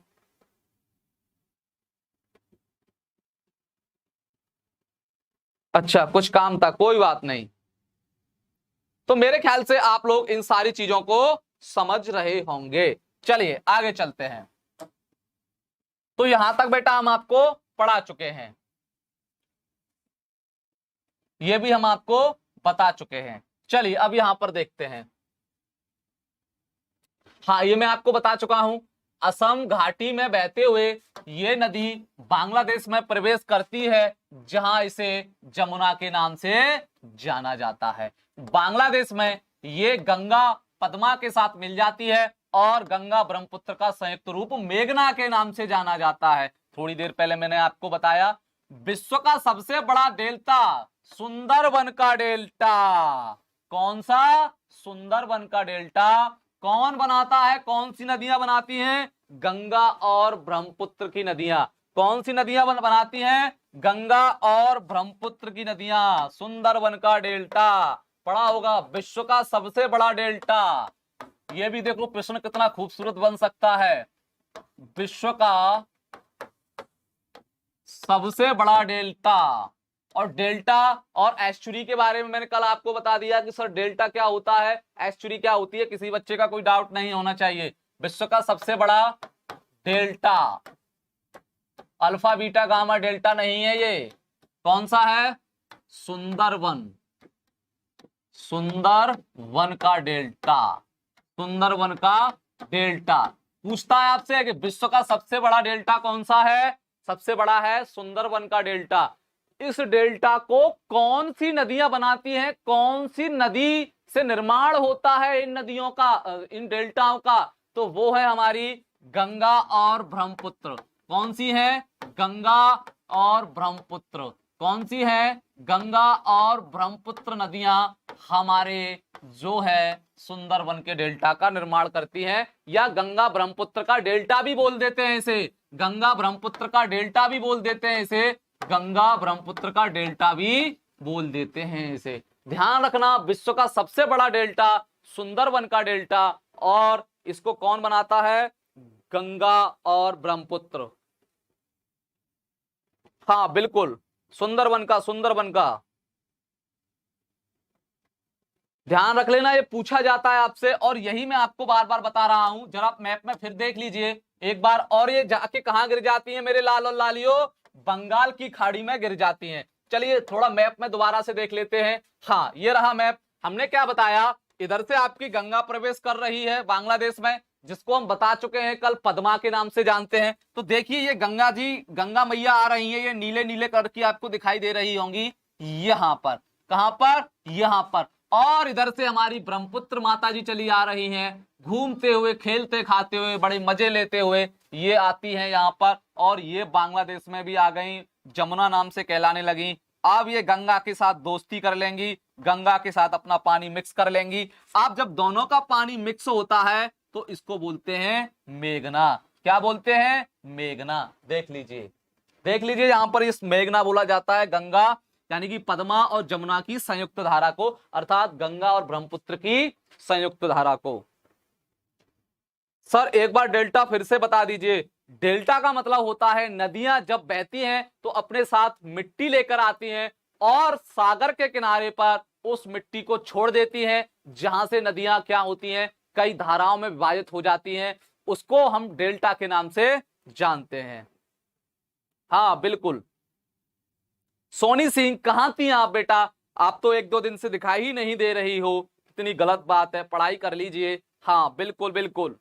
अच्छा कुछ काम था, कोई बात नहीं। तो मेरे ख्याल से आप लोग इन सारी चीजों को समझ रहे होंगे। चलिए आगे चलते हैं। तो यहां तक बेटा हम आपको पढ़ा चुके हैं, ये भी हम आपको बता चुके हैं। चलिए अब यहां पर देखते हैं। हाँ ये मैं आपको बता चुका हूं, असम घाटी में बहते हुए ये नदी बांग्लादेश में प्रवेश करती है, जहां इसे जमुना के नाम से जाना जाता है। बांग्लादेश में ये गंगा पद्मा के साथ मिल जाती है और गंगा ब्रह्मपुत्र का संयुक्त रूप मेघना के नाम से जाना जाता है। थोड़ी देर पहले मैंने आपको बताया विश्व का सबसे बड़ा डेल्टा सुंदरबन का डेल्टा, कौन सा, सुंदरबन का डेल्टा कौन बनाता है, कौन सी नदियां बनाती हैं, गंगा और ब्रह्मपुत्र की नदियां। कौन सी नदियां बनाती हैं, गंगा और ब्रह्मपुत्र की नदियां। सुंदरबन का डेल्टा पढ़ा होगा, विश्व का सबसे बड़ा डेल्टा। ये भी देखो प्रश्न कितना खूबसूरत बन सकता है, विश्व का सबसे बड़ा डेल्टा। और डेल्टा और एस्चुरी के बारे में मैंने कल आपको बता दिया कि सर डेल्टा क्या होता है, एस्चुरी क्या होती है, किसी बच्चे का कोई डाउट नहीं होना चाहिए। विश्व का सबसे बड़ा delta, alpha beta gamma delta नहीं है, ये कौन सा है, सुंदरबन, सुंदरबन का डेल्टा, सुंदरबन का डेल्टा। पूछता है आपसे कि विश्व का सबसे बड़ा डेल्टा कौन सा है, सबसे बड़ा है सुंदरबन का डेल्टा। इस डेल्टा को कौन सी नदियां बनाती हैं, कौन सी नदी से निर्माण होता है इन नदियों का, इन डेल्टाओं का, तो वो है हमारी गंगा और ब्रह्मपुत्र। कौन सी है, गंगा और ब्रह्मपुत्र। कौन सी है, गंगा और ब्रह्मपुत्र नदियां हमारे जो है सुंदरबन के डेल्टा का निर्माण करती हैं, या गंगा ब्रह्मपुत्र का डेल्टा भी बोल देते हैं इसे, गंगा ब्रह्मपुत्र का डेल्टा भी बोल देते हैं इसे, गंगा ब्रह्मपुत्र का डेल्टा भी बोल देते हैं इसे। ध्यान रखना विश्व का सबसे बड़ा डेल्टा सुंदरबन का डेल्टा, और इसको कौन बनाता है, गंगा और ब्रह्मपुत्र। हाँ बिल्कुल सुंदरबन का, सुंदरबन का ध्यान रख लेना, ये पूछा जाता है आपसे, और यही मैं आपको बार बार बता रहा हूं। जरा मैप में फिर देख लीजिए एक बार, और ये जाके कहां गिर जाती है मेरे लाल और लालियों, बंगाल की खाड़ी में गिर जाती हैं। चलिए थोड़ा मैप में दोबारा से देख लेते हैं। हाँ ये रहा मैप, हमने क्या बताया, इधर से आपकी गंगा प्रवेश कर रही है बांग्लादेश में, जिसको हम बता चुके हैं कल पद्मा के नाम से जानते हैं। तो देखिए ये गंगा जी, गंगा मैया आ रही है, ये नीले नीले कलर की आपको दिखाई दे रही होंगी यहां पर, कहां पर, यहां पर। और इधर से हमारी ब्रह्मपुत्र माता जी चली आ रही हैं, घूमते हुए, खेलते खाते हुए, बड़े मजे लेते हुए ये आती हैं यहाँ पर, और ये बांग्लादेश में भी आ गई जमुना नाम से कहलाने लगी। अब ये गंगा के साथ दोस्ती कर लेंगी, गंगा के साथ अपना पानी मिक्स कर लेंगी। अब जब दोनों का पानी मिक्स होता है तो इसको बोलते हैं मेघना। क्या बोलते हैं? मेघना। देख लीजिए, देख लीजिए, यहां पर इस मेघना बोला जाता है गंगा यानी कि पद्मा और जमुना की संयुक्त धारा को, अर्थात गंगा और ब्रह्मपुत्र की संयुक्त धारा को। सर एक बार डेल्टा फिर से बता दीजिए। डेल्टा का मतलब होता है नदियां जब बहती हैं तो अपने साथ मिट्टी लेकर आती हैं और सागर के किनारे पर उस मिट्टी को छोड़ देती हैं, जहां से नदियां क्या होती हैं, कई धाराओं में विभाजित हो जाती हैं। उसको हम डेल्टा के नाम से जानते हैं। हाँ बिल्कुल। सोनी सिंह कहां थी आप बेटा? आप तो एक दो दिन से दिखाई ही नहीं दे रही हो, कितनी गलत बात है, पढ़ाई कर लीजिए। हाँ बिल्कुल बिल्कुल,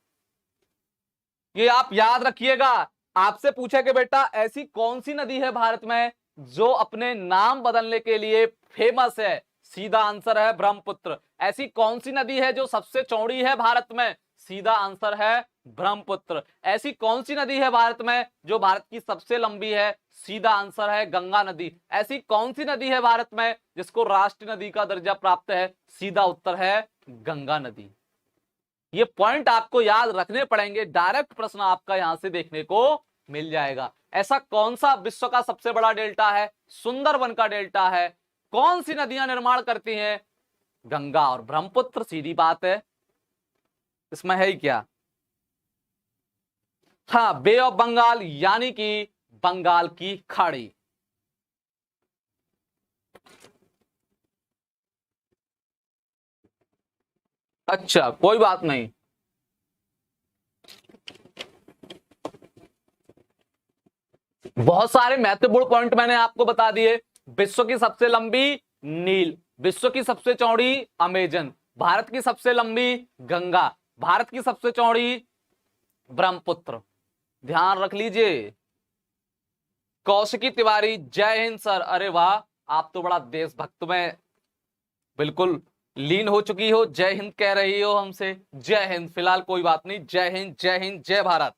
ये आप याद रखिएगा। आपसे पूछे कि बेटा ऐसी कौन सी नदी है भारत में जो अपने नाम बदलने के लिए फेमस है? सीधा आंसर है ब्रह्मपुत्र। ऐसी कौन सी नदी है जो सबसे चौड़ी है भारत में? सीधा आंसर है ब्रह्मपुत्र। ऐसी कौन सी नदी है भारत में जो भारत की सबसे लंबी है? सीधा आंसर है गंगा नदी। ऐसी कौन सी नदी है भारत में जिसको राष्ट्रीय नदी का दर्जा प्राप्त है? सीधा उत्तर है गंगा नदी। ये पॉइंट आपको याद रखने पड़ेंगे, डायरेक्ट प्रश्न आपका यहां से देखने को मिल जाएगा। ऐसा कौन सा विश्व का सबसे बड़ा डेल्टा है? सुंदरबन का डेल्टा है। कौन सी नदियां निर्माण करती हैं? गंगा और ब्रह्मपुत्र, सीधी बात है, इसमें है ही क्या। हाँ, बे ऑफ बंगाल यानी कि बंगाल की खाड़ी। अच्छा कोई बात नहीं, बहुत सारे महत्वपूर्ण पॉइंट मैंने आपको बता दिए। विश्व की सबसे लंबी नील, विश्व की सबसे चौड़ी अमेजन, भारत की सबसे लंबी गंगा, भारत की सबसे चौड़ी ब्रह्मपुत्र। ध्यान रख लीजिए। कौशिकी तिवारी, जय हिंद सर। अरे वाह, आप तो बड़ा देशभक्त में बिल्कुल लीन हो चुकी हो, जय हिंद कह रही हो हमसे। जय हिंद, फिलहाल कोई बात नहीं, जय हिंद जय हिंद जय भारत।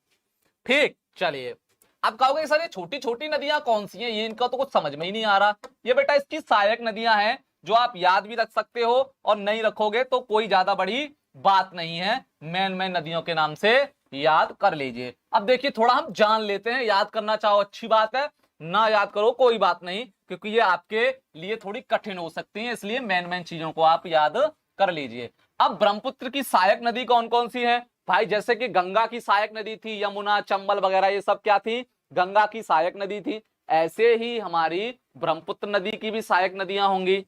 ठीक, चलिए। अब कहोगे सर ये छोटी छोटी नदियां कौन सी हैं, ये इनका तो कुछ समझ में ही नहीं आ रहा। ये बेटा इसकी सहायक नदियां हैं जो आप याद भी रख सकते हो, और नहीं रखोगे तो कोई ज्यादा बड़ी बात नहीं है। मेन मेन नदियों के नाम से याद कर लीजिए। अब देखिए थोड़ा हम जान लेते हैं, याद करना चाहो अच्छी बात है, ना याद करो कोई बात नहीं, क्योंकि ये आपके लिए थोड़ी कठिन हो सकती है, इसलिए मेन मेन चीजों को आप याद कर लीजिए। अब ब्रह्मपुत्र की सहायक नदी कौन कौन सी है भाई? जैसे कि गंगा की सहायक नदी थी यमुना, चंबल वगैरह, ये सब क्या थी? गंगा की सहायक नदी थी। ऐसे ही हमारी ब्रह्मपुत्र नदी की भी सहायक नदियां होंगी।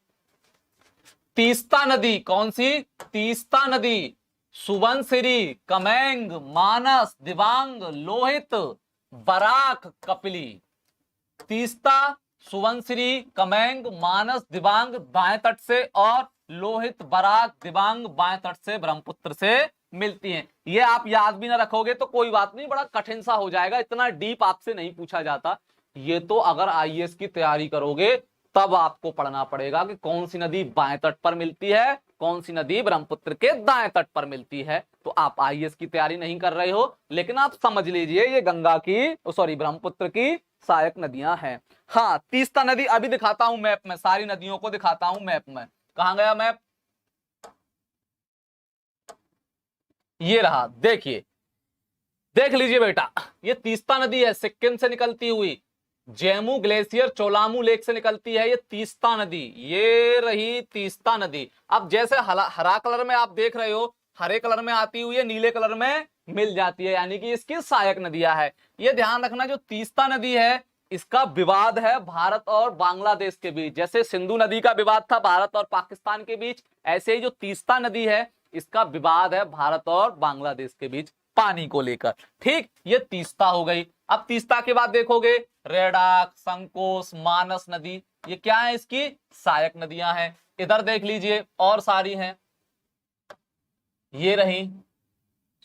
तीस्ता नदी, कौन सी? तीस्ता नदी, सुबनसिरी, कमेंग, मानस, दिबांग, लोहित, बराक, कपिली। तीस्ता, सुबनसिरी, कमेंग, मानस, दिबांग दाएं तट से, और लोहित, बराक, दिबांग बाएं तट से ब्रह्मपुत्र से मिलती हैं। ये आप याद भी ना रखोगे तो कोई बात नहीं, बड़ा कठिन सा हो जाएगा, इतना डीप आपसे नहीं पूछा जाता। ये तो अगर आईएएस की तैयारी करोगे तब आपको पढ़ना पड़ेगा कि कौन सी नदी बाएं तट पर मिलती है, कौन सी नदी ब्रह्मपुत्र के दाएं तट पर मिलती है। तो आप आईएएस की तैयारी नहीं कर रहे हो, लेकिन आप समझ लीजिए ये गंगा की, सॉरी, ब्रह्मपुत्र की सहायक नदियां हैं। हाँ, तीस्ता नदी अभी दिखाता हूं मैप में, सारी नदियों को दिखाता हूं मैप में। कहां गया मैप? ये रहा, देखिए, देख लीजिए बेटा, ये तीस्ता नदी है, सिक्किम से निकलती हुई, जेमू ग्लेशियर चोलामू लेक से निकलती है ये तीस्ता नदी। ये रही तीस्ता नदी। अब जैसे हरा कलर में आप देख रहे हो, हरे कलर में आती हुई है, नीले कलर में मिल जाती है, यानी कि इसकी सहायक नदियां है। ये ध्यान रखना, जो तीस्ता नदी है इसका विवाद है भारत और बांग्लादेश के बीच। जैसे सिंधु नदी का विवाद था भारत और पाकिस्तान के बीच, ऐसे ही जो तीस्ता नदी है इसका विवाद है भारत और बांग्लादेश के बीच पानी को लेकर। ठीक, ये तीस्ता हो गई। अब तीस्ता के बाद देखोगे रेडाक, संकोस, मानस नदी, ये क्या है? इसकी सहायक नदियां हैं। इधर देख लीजिए और सारी हैं, ये रही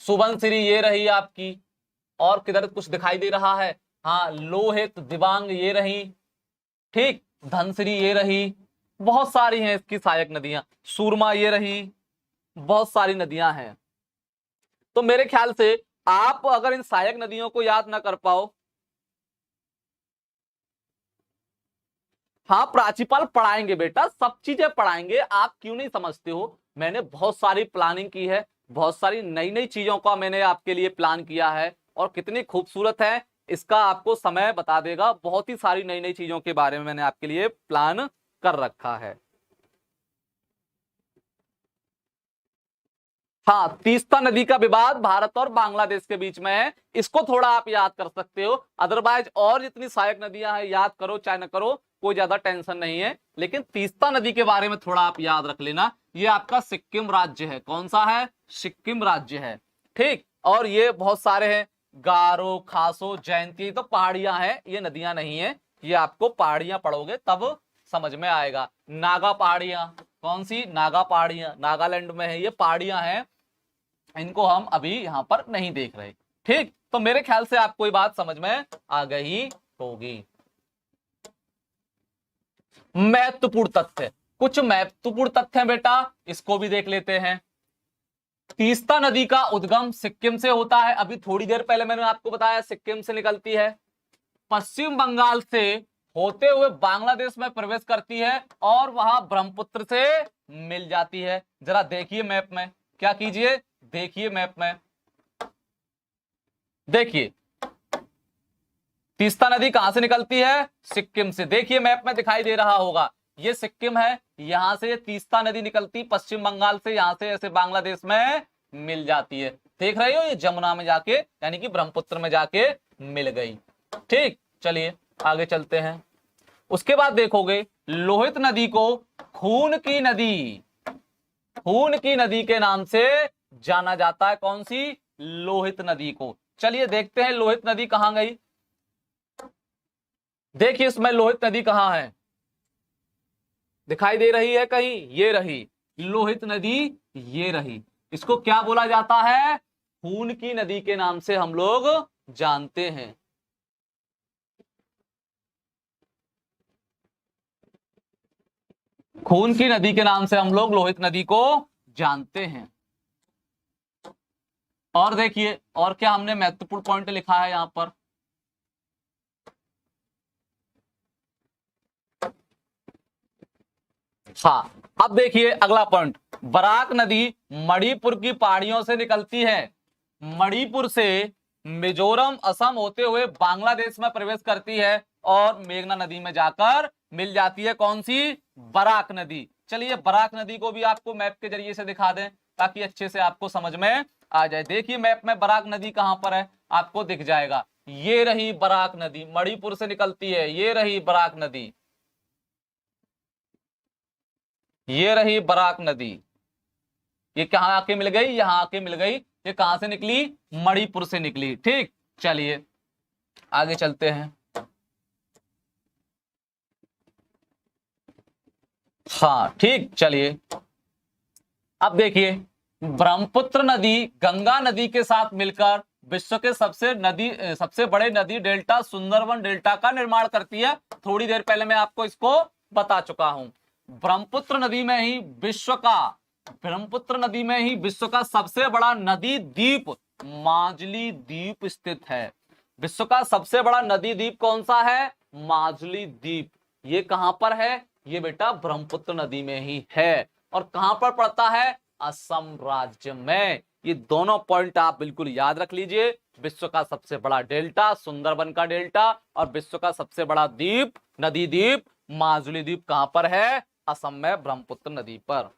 सुबनसिरी, ये रही आपकी, और किधर कुछ दिखाई दे रहा है? हाँ, लोहित, दिबांग, ये रही। ठीक, धनसिरी ये रही, बहुत सारी हैं इसकी सहायक नदियां। सूरमा ये रही, बहुत सारी नदियां हैं। तो मेरे ख्याल से आप अगर इन सहायक नदियों को याद ना कर पाओ हाँ प्रांशुपाल पढ़ाएंगे बेटा, सब चीजें पढ़ाएंगे। आप क्यों नहीं समझते हो, मैंने बहुत सारी प्लानिंग की है, बहुत सारी नई नई चीजों का मैंने आपके लिए प्लान किया है, और कितनी खूबसूरत है इसका आपको समय बता देगा। बहुत ही सारी नई नई चीजों के बारे में मैंने आपके लिए प्लान कर रखा है। हाँ, तीस्ता नदी का विवाद भारत और बांग्लादेश के बीच में है, इसको थोड़ा आप याद कर सकते हो। अदरवाइज और जितनी सहायक नदियां हैं याद करो चाहे न करो, कोई ज्यादा टेंशन नहीं है, लेकिन तीस्ता नदी के बारे में थोड़ा आप याद रख लेना। ये आपका सिक्किम राज्य है, कौन सा है, सिक्किम राज्य है, ठीक। और ये बहुत सारे हैं, गारो, खासो, जयंती, तो पहाड़ियां हैं, ये नदियां नहीं है। ये आपको पहाड़ियां पढ़ोगे तब समझ में आएगा। नागा पहाड़ियां, कौन सी, नागा पहाड़ियां, नागालैंड में है, ये पहाड़ियां हैं, इनको हम अभी यहां पर नहीं देख रहे, ठीक। तो मेरे ख्याल से आपको ये बात समझ में आ गई होगी। महत्वपूर्ण तथ्य, कुछ महत्वपूर्ण तथ्य हैं बेटा, इसको भी देख लेते हैं। तीस्ता नदी का उद्गम सिक्किम से होता है, अभी थोड़ी देर पहले मैंने आपको बताया सिक्किम से निकलती है, पश्चिम बंगाल से होते हुए बांग्लादेश में प्रवेश करती है और वहां ब्रह्मपुत्र से मिल जाती है। जरा देखिए मैप में, क्या कीजिए, देखिए मैप में, देखिए तीस्ता नदी कहां से निकलती है, सिक्किम से। देखिए मैप में दिखाई दे रहा होगा, ये सिक्किम है, यहां से तीस्ता नदी निकलती पश्चिम बंगाल से, यहां से ऐसे बांग्लादेश में मिल जाती है। देख रहे हो, ये जमुना में जाके यानी कि ब्रह्मपुत्र में जाके मिल गई, ठीक। चलिए आगे चलते हैं। उसके बाद देखोगे लोहित नदी को खून की नदी, खून की नदी के नाम से जाना जाता है, कौन सी, लोहित नदी को। चलिए देखते हैं लोहित नदी कहां गई। देखिए इसमें लोहित नदी कहां है, दिखाई दे रही है कहीं, ये रही लोहित नदी, ये रही। इसको क्या बोला जाता है, खून की नदी के नाम से हम लोग जानते हैं। खून की नदी के नाम से हम लोग लोहित नदी को जानते हैं। और देखिए और क्या हमने महत्वपूर्ण पॉइंट लिखा है यहां पर, हाँ अब देखिए अगला पॉइंट, बराक नदी मणिपुर की पहाड़ियों से निकलती है, मणिपुर से मिजोरम, असम होते हुए बांग्लादेश में प्रवेश करती है और मेघना नदी में जाकर मिल जाती है, कौन सी, बराक नदी। चलिए बराक नदी को भी आपको मैप के जरिए से दिखा दें ताकि अच्छे से आपको समझ में आ जाए। देखिए मैप में बराक नदी कहां पर है, आपको दिख जाएगा, ये रही बराक नदी, मणिपुर से निकलती है, ये रही बराक नदी, ये रही बराक नदी। ये कहां आके मिल गई, यहां आके मिल गई। ये कहां से निकली, मणिपुर से निकली, ठीक। चलिए आगे चलते हैं। हाँ ठीक, चलिए अब देखिए ब्रह्मपुत्र नदी गंगा नदी के साथ मिलकर विश्व के सबसे बड़े नदी डेल्टा सुंदरवन डेल्टा का निर्माण करती है। थोड़ी देर पहले मैं आपको इसको बता चुका हूं। ब्रह्मपुत्र नदी में ही विश्व का सबसे बड़ा नदी द्वीप माजुली द्वीप स्थित है। विश्व का सबसे बड़ा नदी द्वीप कौन सा है, माजुली द्वीप। ये कहां पर है, ये बेटा ब्रह्मपुत्र नदी में ही है। और कहां पर पड़ता है, असम राज्य में। ये दोनों पॉइंट आप बिल्कुल याद रख लीजिए। विश्व का सबसे बड़ा डेल्टा सुंदरबन का डेल्टा और विश्व का सबसे बड़ा द्वीप, नदी द्वीप माजुली द्वीप कहां पर है, असम में ब्रह्मपुत्र नदी पर।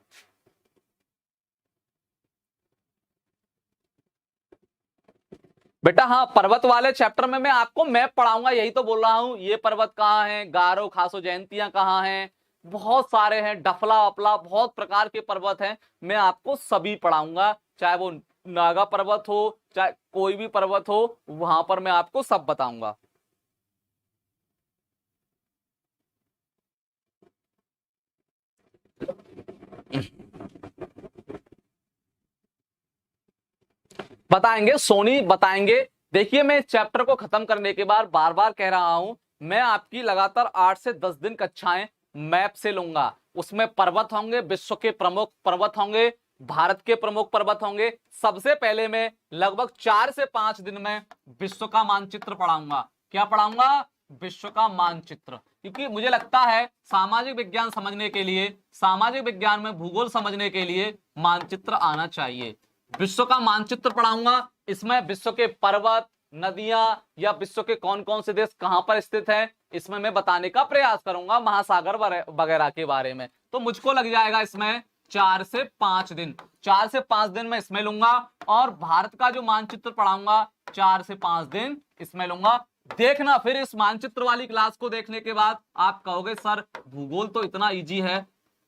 बेटा हाँ, पर्वत वाले चैप्टर में मैं आपको मैप पढ़ाऊंगा, यही तो बोल रहा हूं। ये पर्वत कहाँ है, गारो, खासो, जयंतियां कहाँ हैं, बहुत सारे हैं, डफला वफला बहुत प्रकार के पर्वत हैं। मैं आपको सभी पढ़ाऊंगा, चाहे वो नागा पर्वत हो चाहे कोई भी पर्वत हो, वहां पर मैं आपको सब बताऊंगा। बताएंगे सोनी, बताएंगे। देखिए मैं इस चैप्टर को खत्म करने के बाद बार बार कह रहा हूं, मैं आपकी लगातार 8 से 10 दिन कक्षाएं मैप से लूंगा। उसमें पर्वत होंगे, विश्व के प्रमुख पर्वत होंगे, भारत के प्रमुख पर्वत होंगे। सबसे पहले मैं लगभग 4 से 5 दिन में विश्व का मानचित्र पढ़ाऊंगा। क्या पढ़ाऊंगा, विश्व का मानचित्र। क्योंकि मुझे लगता है सामाजिक विज्ञान समझने के लिए, सामाजिक विज्ञान में भूगोल समझने के लिए मानचित्र आना चाहिए। विश्व का मानचित्र पढ़ाऊंगा, इसमें विश्व के पर्वत, नदियां या विश्व के कौन कौन से देश कहां पर स्थित है, इसमें मैं बताने का प्रयास करूंगा, महासागर वगैरह के बारे में। तो मुझको लग जाएगा इसमें 4 से 5 दिन, 4 से 5 दिन मैं इसमें लूंगा, और भारत का जो मानचित्र पढ़ाऊंगा 4 से 5 दिन इसमें लूंगा। देखना फिर इस मानचित्र वाली क्लास को देखने के बाद आप कहोगे सर भूगोल तो इतना इजी है,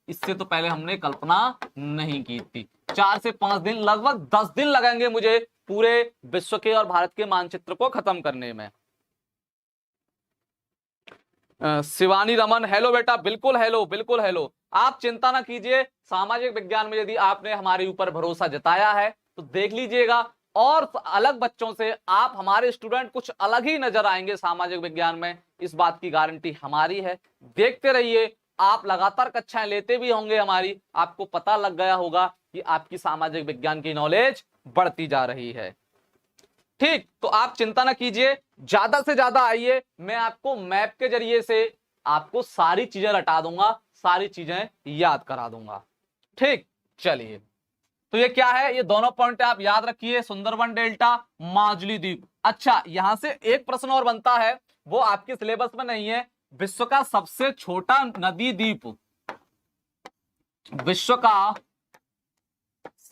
इससे तो पहले हमने कल्पना नहीं की थी। 4 से 5 दिन, लगभग 10 दिन लगेंगे मुझे पूरे विश्व के और भारत के मानचित्र को खत्म करने में। शिवानी रमन, हेलो बेटा, बिल्कुल हेलो, बिल्कुल हेलो। आप चिंता ना कीजिए, सामाजिक विज्ञान में यदि आपने हमारे ऊपर भरोसा जताया है तो देख लीजिएगा, और अलग बच्चों से आप हमारे स्टूडेंट कुछ अलग ही नजर आएंगे सामाजिक विज्ञान में, इस बात की गारंटी हमारी है। देखते रहिए, आप लगातार कक्षाएं लेते भी होंगे हमारी, आपको पता लग गया होगा कि आपकी सामाजिक विज्ञान की नॉलेज बढ़ती जा रही है। ठीक, तो आप चिंता ना कीजिए, ज्यादा से ज्यादा आइए, मैं आपको मैप के जरिए से आपको सारी चीजें रटा दूंगा, सारी चीजें याद करा दूंगा। ठीक, चलिए, तो ये क्या है, ये दोनों पॉइंट आप याद रखिए, सुंदरबन डेल्टा, माजुली द्वीप। अच्छा, यहां से एक प्रश्न और बनता है, वो आपके सिलेबस में नहीं है, विश्व का सबसे छोटा नदी द्वीप, विश्व का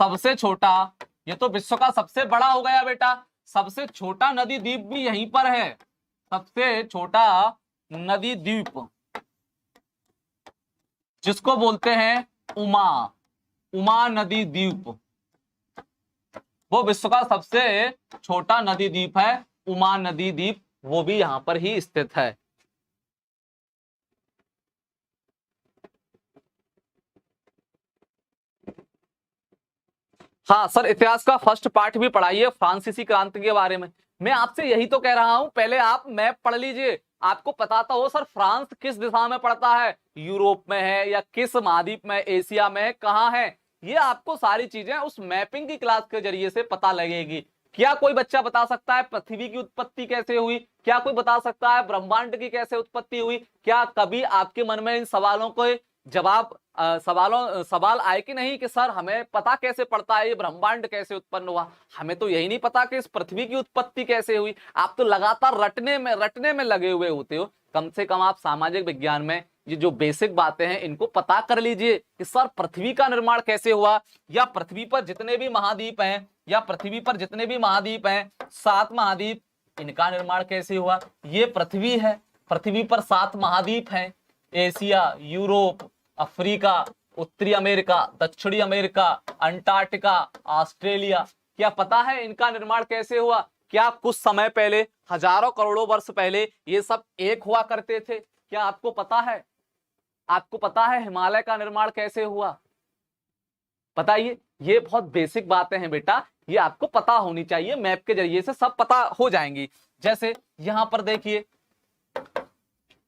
सबसे छोटा, ये तो विश्व का सबसे बड़ा हो गया बेटा, सबसे छोटा नदी द्वीप भी यहीं पर है, सबसे छोटा नदी द्वीप जिसको बोलते हैं उमा, उमा नदी द्वीप, वो विश्व का सबसे छोटा नदी द्वीप है, उमा नदी द्वीप, वो भी यहां पर ही स्थित है। हाँ सर, इतिहास का फर्स्ट पार्ट भी पढ़ाइए, फ्रांसीसी क्रांति के बारे में। मैं आपसे यही तो कह रहा हूं, पहले आप मैप पढ़ लीजिए, आपको पता तो हो सर फ्रांस किस दिशा में पड़ता है, यूरोप में है या किस महाद्वीप में, एशिया में है, कहाँ है, ये आपको सारी चीजें उस मैपिंग की क्लास के जरिए से पता लगेगी। क्या कोई बच्चा बता सकता है पृथ्वी की उत्पत्ति कैसे हुई? क्या कोई बता सकता है ब्रह्मांड की कैसे उत्पत्ति हुई? क्या कभी आपके मन में इन सवालों को जवाब सवाल आए कि नहीं कि सर हमें पता कैसे पड़ता है ये ब्रह्मांड कैसे उत्पन्न हुआ? हमें तो यही नहीं पता कि इस पृथ्वी की उत्पत्ति कैसे हुई। आप तो लगातार रटने में लगे हुए होते हो। कम से कम आप सामाजिक विज्ञान में ये जो बेसिक बातें हैं इनको पता कर लीजिए कि सर पृथ्वी का निर्माण कैसे हुआ, या पृथ्वी पर जितने भी महाद्वीप हैं, या पृथ्वी पर जितने भी महाद्वीप हैं, 7 महाद्वीप, इनका निर्माण कैसे हुआ। ये पृथ्वी है, पृथ्वी पर 7 महाद्वीप हैं, एशिया, यूरोप, अफ्रीका, उत्तरी अमेरिका, दक्षिणी अमेरिका, अंटार्कटिका, ऑस्ट्रेलिया। क्या पता है इनका निर्माण कैसे हुआ? क्या कुछ समय पहले, हजारों करोड़ों वर्ष पहले ये सब एक हुआ करते थे? क्या आपको पता है? आपको पता है हिमालय का निर्माण कैसे हुआ? बताइए। ये बहुत बेसिक बातें हैं बेटा, ये आपको पता होनी चाहिए, मैप के जरिए से सब पता हो जाएंगी। जैसे यहां पर देखिए,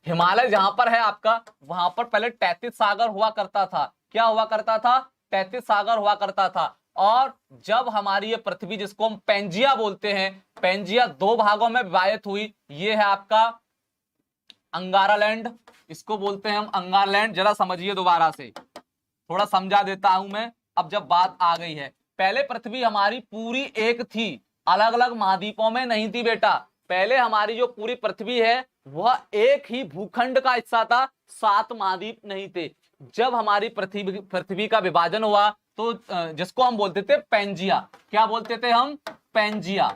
हिमालय जहां पर है आपका, वहां पर पहले 33 सागर हुआ करता था। क्या हुआ करता था? 33 सागर हुआ करता था। और जब हमारी ये पृथ्वी, जिसको हम पेंजिया बोलते हैं, पेंजिया 2 भागों में विभाजित हुई। ये है आपका अंगारालैंड, इसको बोलते हैं हम अंगारलैंड। जरा समझिए दोबारा से, थोड़ा समझा देता हूं मैं। अब जब बात आ गई है, पहले पृथ्वी हमारी पूरी एक थी, अलग अलग महाद्वीपों में नहीं थी बेटा। पहले हमारी जो पूरी पृथ्वी है वह एक ही भूखंड का हिस्सा था, 7 महाद्वीप नहीं थे। जब हमारी पृथ्वी का विभाजन हुआ तो जिसको हम बोलते थे पेंजिया, क्या बोलते थे हम? पेंजिया,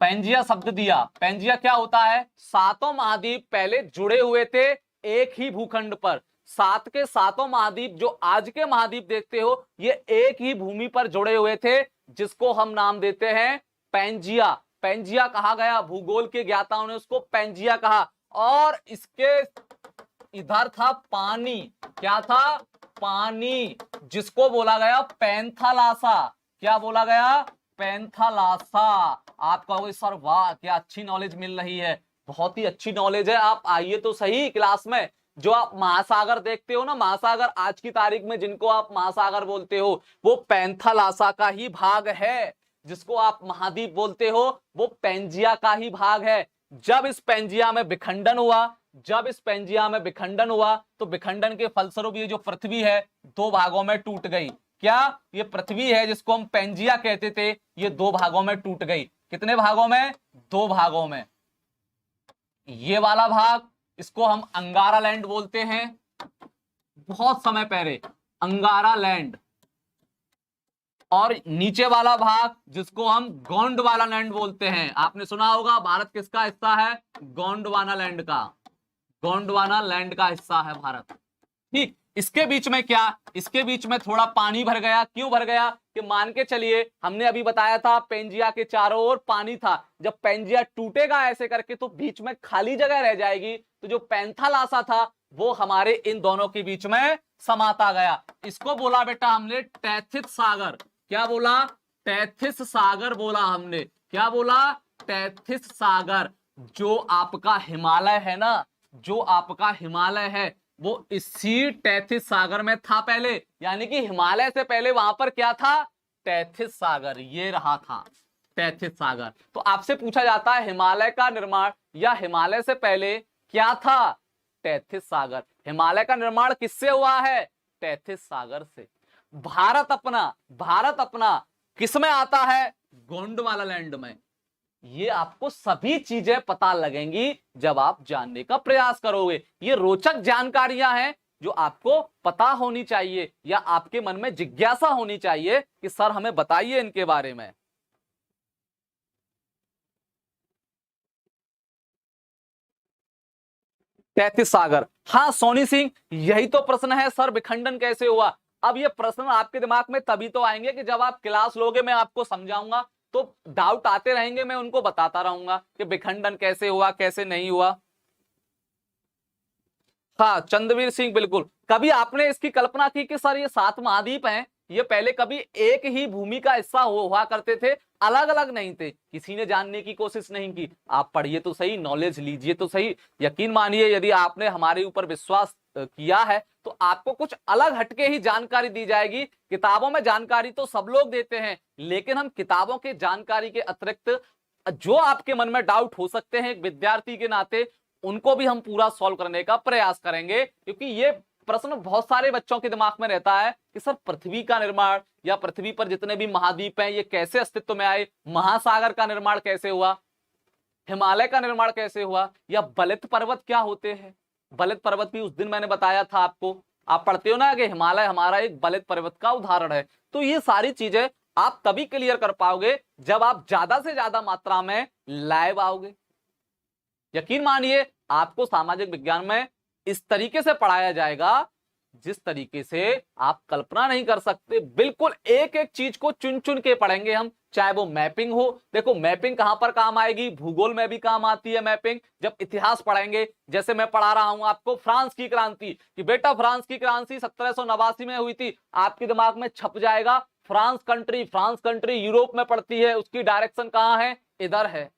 पेंजिया शब्द दिया। पेंजिया क्या होता है? 7 महाद्वीप पहले जुड़े हुए थे एक ही भूखंड पर। 7 के 7 महाद्वीप जो आज के महाद्वीप देखते हो, ये एक ही भूमि पर जुड़े हुए थे, जिसको हम नाम देते हैं पेंजिया। पेंजिया कहा गया, भूगोल के ज्ञाताओं ने उसको पेंजिया कहा। और इसके इधर था पानी, क्या था? पानी, जिसको बोला गया पैंथालासा। क्या बोला गया? पैंथालासा। आप कहोगे सर वाह क्या अच्छी नॉलेज मिल रही है। बहुत ही अच्छी नॉलेज है, आप आइए तो सही क्लास में। जो आप महासागर देखते हो ना, महासागर आज की तारीख में जिनको आप महासागर बोलते हो, वो पैंथालासा का ही भाग है। जिसको आप महाद्वीप बोलते हो, वो पेंजिया का ही भाग है। जब इस पेंजिया में विखंडन हुआ, जब इस पेंजिया में विखंडन हुआ तो विखंडन के फलस्वरूप ये जो पृथ्वी है दो भागों में टूट गई। क्या ये पृथ्वी है जिसको हम पेंजिया कहते थे, ये दो भागों में टूट गई। कितने भागों में? दो भागों में। ये वाला भाग इसको हम अंगारा लैंड बोलते हैं, बहुत समय पहले अंगारा लैंड। और नीचे वाला भाग जिसको हम गोंडवाना लैंड बोलते हैं, आपने सुना होगा भारत किसका हिस्सा है? गोंडवाना लैंड का। गोंडवाना लैंड का हिस्सा है भारत। ठीक, इसके बीच में क्या? इसके बीच में थोड़ा पानी भर गया। क्यों भर गया? कि मान के चलिए हमने अभी बताया था पेंजिया के चारों ओर पानी था, जब पेंजिया टूटेगा ऐसे करके तो बीच में खाली जगह रह जाएगी, तो जो पैंथालासा था वो हमारे इन दोनों के बीच में समाता गया। इसको बोला बेटा हमने टैथिस सागर। क्या बोला? टैथिस सागर बोला हमने। क्या बोला? टैथिस सागर। जो आपका हिमालय है ना, जो आपका हिमालय है वो इसी टैथिस सागर में था पहले, यानी कि हिमालय से पहले वहां पर क्या था? टैथिस सागर, ये रहा था टैथिस सागर। तो आपसे पूछा जाता है हिमालय का निर्माण या हिमालय से पहले क्या था? टैथिस सागर। हिमालय का निर्माण किससे हुआ है? टैथिस सागर से। भारत अपना किस में आता है? गोंडवाना लैंड में। ये आपको सभी चीजें पता लगेंगी जब आप जानने का प्रयास करोगे। ये रोचक जानकारियां हैं जो आपको पता होनी चाहिए या आपके मन में जिज्ञासा होनी चाहिए कि सर हमें बताइए इनके बारे में। तैतीस सागर। हाँ सोनी सिंह, यही तो प्रश्न है सर, विखंडन कैसे हुआ? अब ये प्रश्न आपके दिमाग में तभी तो आएंगे कि जब आप क्लास लोगे, मैं आपको समझाऊंगा, तो डाउट आते रहेंगे, मैं उनको बताता रहूंगा कि विखंडन कैसे हुआ कैसे नहीं हुआ। हाँ चंद्रवीर सिंह, बिल्कुल। कभी आपने इसकी कल्पना की कि सर ये 7 महाद्वीप हैं, ये पहले कभी एक ही भूमि का हिस्सा हुआ करते थे, अलग अलग नहीं थे? किसी ने जानने की कोशिश नहीं की। आप पढ़िए तो सही, नॉलेज लीजिए तो सही। यकीन मानिए यदि आपने हमारे ऊपर विश्वास किया है तो आपको कुछ अलग हटके ही जानकारी दी जाएगी। किताबों में जानकारी तो सब लोग देते हैं, लेकिन हम किताबों के जानकारी के अतिरिक्त जो आपके मन में डाउट हो सकते हैं एक विद्यार्थी के नाते, उनको भी हम पूरा सॉल्व करने का प्रयास करेंगे। क्योंकि ये प्रश्न बहुत सारे बच्चों के दिमाग में रहता है कि सर पृथ्वी का निर्माण या पृथ्वी पर जितने भी महाद्वीप हैं ये कैसे अस्तित्व में आए, महासागर का निर्माण कैसे हुआ, हिमालय का निर्माण कैसे हुआ, या बलित पर्वत क्या होते हैं। बलित पर्वत भी उस दिन मैंने बताया था आपको, आप पढ़ते हो ना कि हिमालय हमारा एक बलित पर्वत का उदाहरण है। तो ये सारी चीजें आप तभी क्लियर कर पाओगे जब आप ज्यादा से ज्यादा मात्रा में लाइव आओगे। यकीन मानिए आपको सामाजिक विज्ञान में इस तरीके से पढ़ाया जाएगा जिस तरीके से आप कल्पना नहीं कर सकते। बिल्कुल एक एक चीज को चुन चुन के पढ़ेंगे हम, चाहे वो मैपिंग हो। देखो मैपिंग कहां पर काम आएगी? भूगोल में भी काम आती है मैपिंग। जब इतिहास पढ़ेंगे, जैसे मैं पढ़ा रहा हूं आपको फ्रांस की क्रांति, कि बेटा फ्रांस की क्रांति 1789 में हुई थी, आपके दिमाग में छप जाएगा फ्रांस कंट्री यूरोप में पड़ती है, उसकी डायरेक्शन कहां है? इधर है।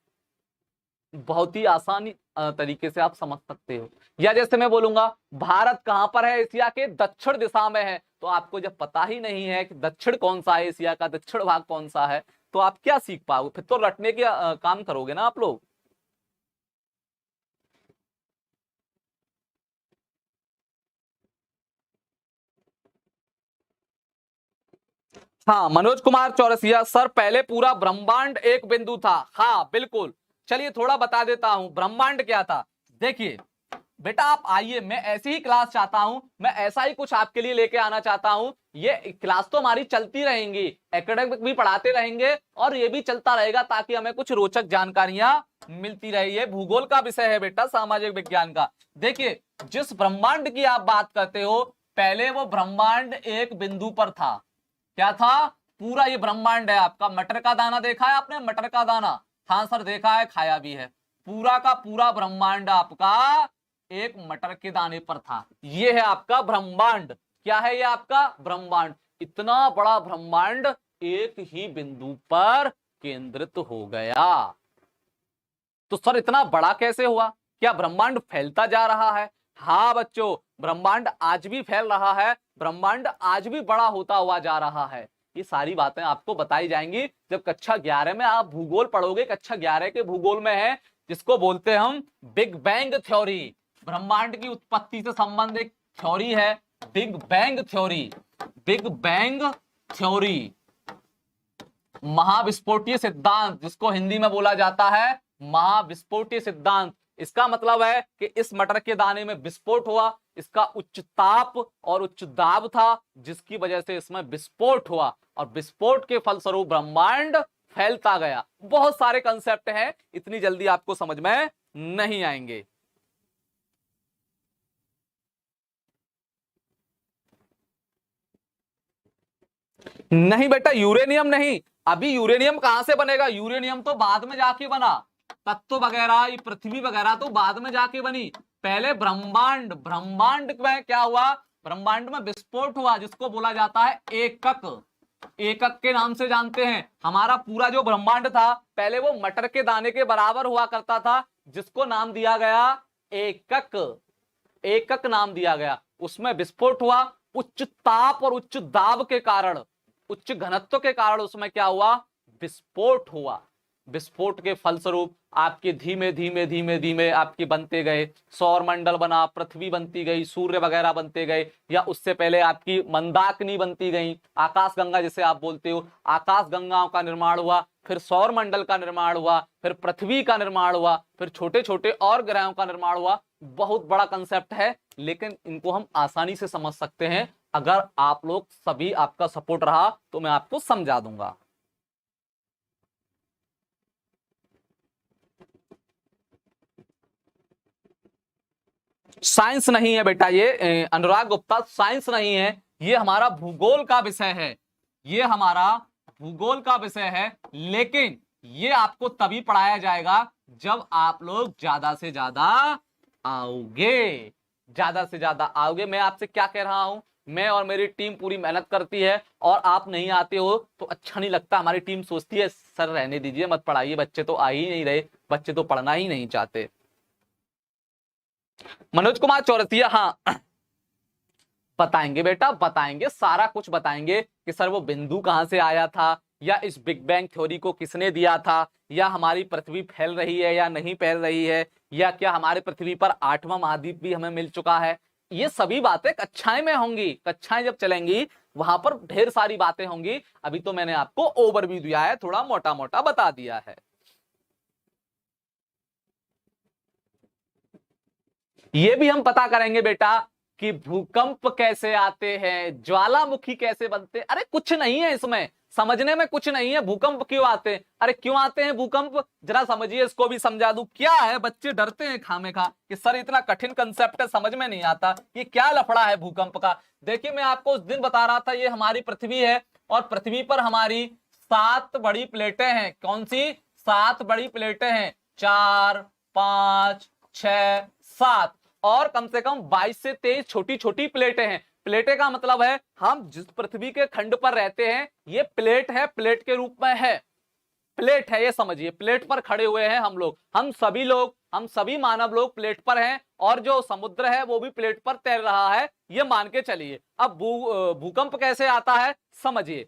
बहुत ही आसानी तरीके से आप समझ सकते हो। या जैसे मैं बोलूंगा भारत कहां पर है? एशिया के दक्षिण दिशा में है। तो आपको जब पता ही नहीं है कि दक्षिण कौन सा है, एशिया का दक्षिण भाग कौन सा है, तो आप क्या सीख पाओगे? फिर तो रटने के काम करोगे ना आप लोग। हाँ मनोज कुमार चौरसिया, सर पहले पूरा ब्रह्मांड एक बिंदु था। हाँ बिल्कुल, चलिए थोड़ा बता देता हूं ब्रह्मांड क्या था। देखिए बेटा आप आइए, मैं ऐसी ही क्लास चाहता हूं, मैं ऐसा ही कुछ आपके लिए लेके आना चाहता हूं। ये क्लास तो हमारी चलती रहेंगी, एकेडमिक भी पढ़ाते रहेंगे और ये भी चलता रहेगा ताकि हमें कुछ रोचक जानकारियां मिलती रही। ये भूगोल का विषय है बेटा, सामाजिक विज्ञान का। देखिए जिस ब्रह्मांड की आप बात करते हो, पहले वो ब्रह्मांड एक बिंदु पर था। क्या था? पूरा ये ब्रह्मांड है आपका। मटर का दाना देखा है आपने? मटर का दाना, हाँ सर देखा है, खाया भी है। पूरा का पूरा ब्रह्मांड आपका एक मटर के दाने पर था। ये है आपका ब्रह्मांड। क्या है ये आपका? ब्रह्मांड। इतना बड़ा ब्रह्मांड एक ही बिंदु पर केंद्रित हो गया। तो सर इतना बड़ा कैसे हुआ? क्या ब्रह्मांड फैलता जा रहा है? हाँ बच्चों, ब्रह्मांड आज भी फैल रहा है, ब्रह्मांड आज भी बड़ा होता हुआ जा रहा है। ये सारी बातें आपको बताई जाएंगी जब कक्षा 11 में आप भूगोल पढ़ोगे। कक्षा 11 के भूगोल में है जिसको बोलते हैं हम बिग बैंग थ्योरी। ब्रह्मांड की उत्पत्ति से संबंधित एक थ्योरी है big bang theory. Big bang theory, महाविस्फोटीय सिद्धांत, जिसको हिंदी में बोला जाता है महाविस्फोटीय सिद्धांत। इसका मतलब है कि इस मटर के दाने में विस्फोट हुआ, इसका उच्च ताप और उच्च दाब था, जिसकी वजह से इसमें विस्फोट हुआ और विस्फोट के फलस्वरूप ब्रह्मांड फैलता गया। बहुत सारे कंसेप्ट हैं, इतनी जल्दी आपको समझ में नहीं आएंगे। नहीं बेटा, यूरेनियम नहीं। अभी यूरेनियम कहां से बनेगा? यूरेनियम तो बाद में जाके बना, तत्व वगैरह, ये पृथ्वी वगैरह तो बाद में जाके बनी। पहले ब्रह्मांड, ब्रह्मांड में क्या हुआ? ब्रह्मांड में विस्फोट हुआ, जिसको बोला जाता है एकक। एकक के नाम से जानते हैं। हमारा पूरा जो ब्रह्मांड था पहले वो मटर के दाने के बराबर हुआ करता था, जिसको नाम दिया गया एकक। एकक नाम दिया गया। उसमें विस्फोट हुआ, उच्च ताप और उच्च दाब के कारण, उच्च घनत्व के कारण उसमें क्या हुआ? विस्फोट हुआ। विस्फोट के फलस्वरूप आपके धीमे धीमे धीमे धीमे आपके बनते गए सौर मंडल बना, पृथ्वी बनती गई, सूर्य वगैरह बनते गए, या उससे पहले आपकी मंदाकिनी बनती गई, आकाश गंगा जिसे आप बोलते हो, आकाश गंगाओं का निर्माण हुआ, फिर सौर मंडल का निर्माण हुआ, फिर पृथ्वी का निर्माण हुआ, फिर छोटे छोटे और ग्रहों का निर्माण हुआ। बहुत बड़ा कंसेप्ट है, लेकिन इनको हम आसानी से समझ सकते हैं। अगर आप लोग सभी, आपका सपोर्ट रहा तो मैं आपको समझा दूंगा। साइंस नहीं है बेटा ये, अनुराग गुप्ता, साइंस नहीं है, ये हमारा भूगोल का विषय है। ये हमारा भूगोल का विषय है, लेकिन ये आपको तभी पढ़ाया जाएगा जब आप लोग ज्यादा से ज्यादा आओगे। ज्यादा से ज्यादा आओगे। मैं आपसे क्या कह रहा हूं, मैं और मेरी टीम पूरी मेहनत करती है और आप नहीं आते हो तो अच्छा नहीं लगता। हमारी टीम सोचती है सर रहने दीजिए, मत पढ़ाइए, बच्चे तो आ ही नहीं रहे, बच्चे तो पढ़ना ही नहीं चाहते। मनोज कुमार चौरसिया, हाँ बताएंगे बेटा, बताएंगे, सारा कुछ बताएंगे कि सर वो बिंदु कहां से आया था, या इस बिग बैंग थ्योरी को किसने दिया था, या हमारी पृथ्वी फैल रही है या नहीं फैल रही है, या क्या हमारे पृथ्वी पर 8वां महाद्वीप भी हमें मिल चुका है। ये सभी बातें कक्षाएं में होंगी, कक्षाएं जब चलेंगी वहां पर ढेर सारी बातें होंगी। अभी तो मैंने आपको ओवरव्यू दिया है, थोड़ा मोटा मोटा बता दिया है। ये भी हम पता करेंगे बेटा कि भूकंप कैसे आते हैं, ज्वालामुखी कैसे बनते हैं। अरे कुछ नहीं है इसमें, समझने में कुछ नहीं है। भूकंप क्यों आते हैं? अरे क्यों आते हैं भूकंप, जरा समझिए, इसको भी समझा दूं। क्या है, बच्चे डरते हैं खामे खा कि सर इतना कठिन कंसेप्ट है, समझ में नहीं आता, ये क्या लफड़ा है भूकंप का। देखिए मैं आपको उस दिन बता रहा था, ये हमारी पृथ्वी है और पृथ्वी पर हमारी 7 बड़ी प्लेटें हैं। कौन सी? 7 बड़ी प्लेटें हैं, 4, 5, 6, 7, और कम से कम 22 से 23 छोटी छोटी प्लेटें हैं। प्लेटें का मतलब है हम जिस पृथ्वी के खंड पर रहते हैं ये प्लेट है, प्लेट के रूप में है, प्लेट है, ये समझिए। प्लेट पर खड़े हुए हैं हम लोग, हम सभी लोग, हम सभी मानव लोग प्लेट पर हैं, और जो समुद्र है वो भी प्लेट पर तैर रहा है, ये मान के चलिए। अब भूकंप कैसे आता है समझिए।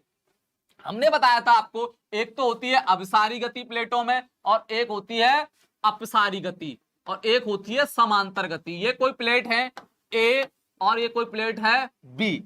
हमने बताया था आपको, एक तो होती है अभिसारी गति प्लेटों में, और एक होती है अपसारी गति, और एक होती है समांतर गति। ये कोई प्लेट है ए और ये कोई प्लेट है बी।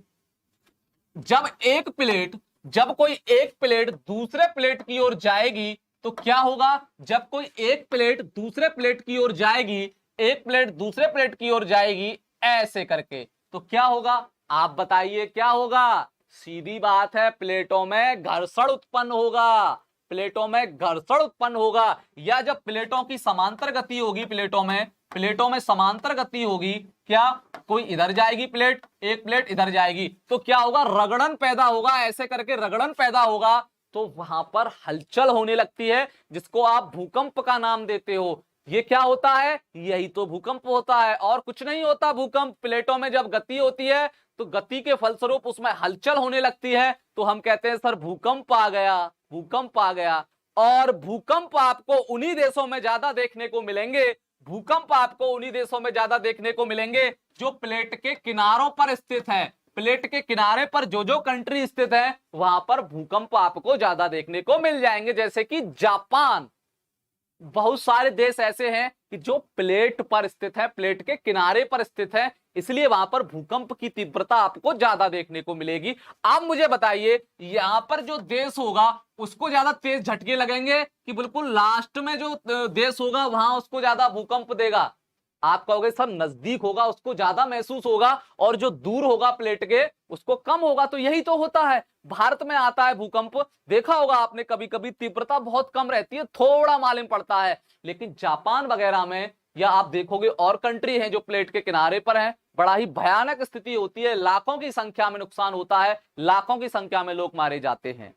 जब कोई एक प्लेट दूसरे प्लेट की ओर जाएगी तो क्या होगा? जब कोई एक प्लेट दूसरे प्लेट की ओर जाएगी, एक प्लेट दूसरे प्लेट की ओर जाएगी ऐसे करके, तो क्या होगा? आप बताइए क्या होगा? सीधी बात है, प्लेटों में घर्षण उत्पन्न होगा, प्लेटों में घर्षण उत्पन्न होगा। या जब प्लेटों की समांतर गति होगी, प्लेटों में समांतर गति होगी, क्या कोई इधर जाएगी प्लेट, एक प्लेट इधर जाएगी, तो क्या होगा? रगड़न पैदा होगा, ऐसे करके रगड़न पैदा होगा, तो वहां पर हलचल होने लगती है, जिसको आप भूकंप का नाम देते हो। ये क्या होता है? यही तो भूकंप होता है, और कुछ नहीं होता। भूकंप, प्लेटों में जब गति होती है तो गति के फलस्वरूप उसमें हलचल होने लगती है, तो हम कहते हैं सर भूकंप आ गया, भूकंप आ गया। और भूकंप आपको उन्हीं देशों में ज्यादा देखने को मिलेंगे, भूकंप आपको उन्हीं देशों में ज्यादा देखने को मिलेंगे जो प्लेट के किनारों पर स्थित है। प्लेट के किनारे पर जो जो कंट्री स्थित है वहां पर भूकंप आपको ज्यादा देखने को मिल जाएंगे, जैसे कि जापान। बहुत सारे देश ऐसे हैं कि जो प्लेट पर स्थित है, प्लेट के किनारे पर स्थित है, इसलिए वहां पर भूकंप की तीव्रता आपको ज्यादा देखने को मिलेगी। आप मुझे बताइए, यहां पर जो देश होगा उसको ज्यादा तेज झटके लगेंगे कि बिल्कुल लास्ट में जो देश होगा वहां उसको ज्यादा भूकंप देगा? आप कहोगे सर नजदीक होगा उसको ज्यादा महसूस होगा और जो दूर होगा प्लेट के उसको कम होगा। तो यही तो होता है, भारत में आता है भूकंप, देखा होगा आपने कभी कभी तीव्रता बहुत कम रहती है, थोड़ा मालूम पड़ता है, लेकिन जापान वगैरह में या आप देखोगे और कंट्री हैं जो प्लेट के किनारे पर हैं, बड़ा ही भयानक स्थिति होती है, लाखों की संख्या में नुकसान होता है, लाखों की संख्या में लोग मारे जाते हैं।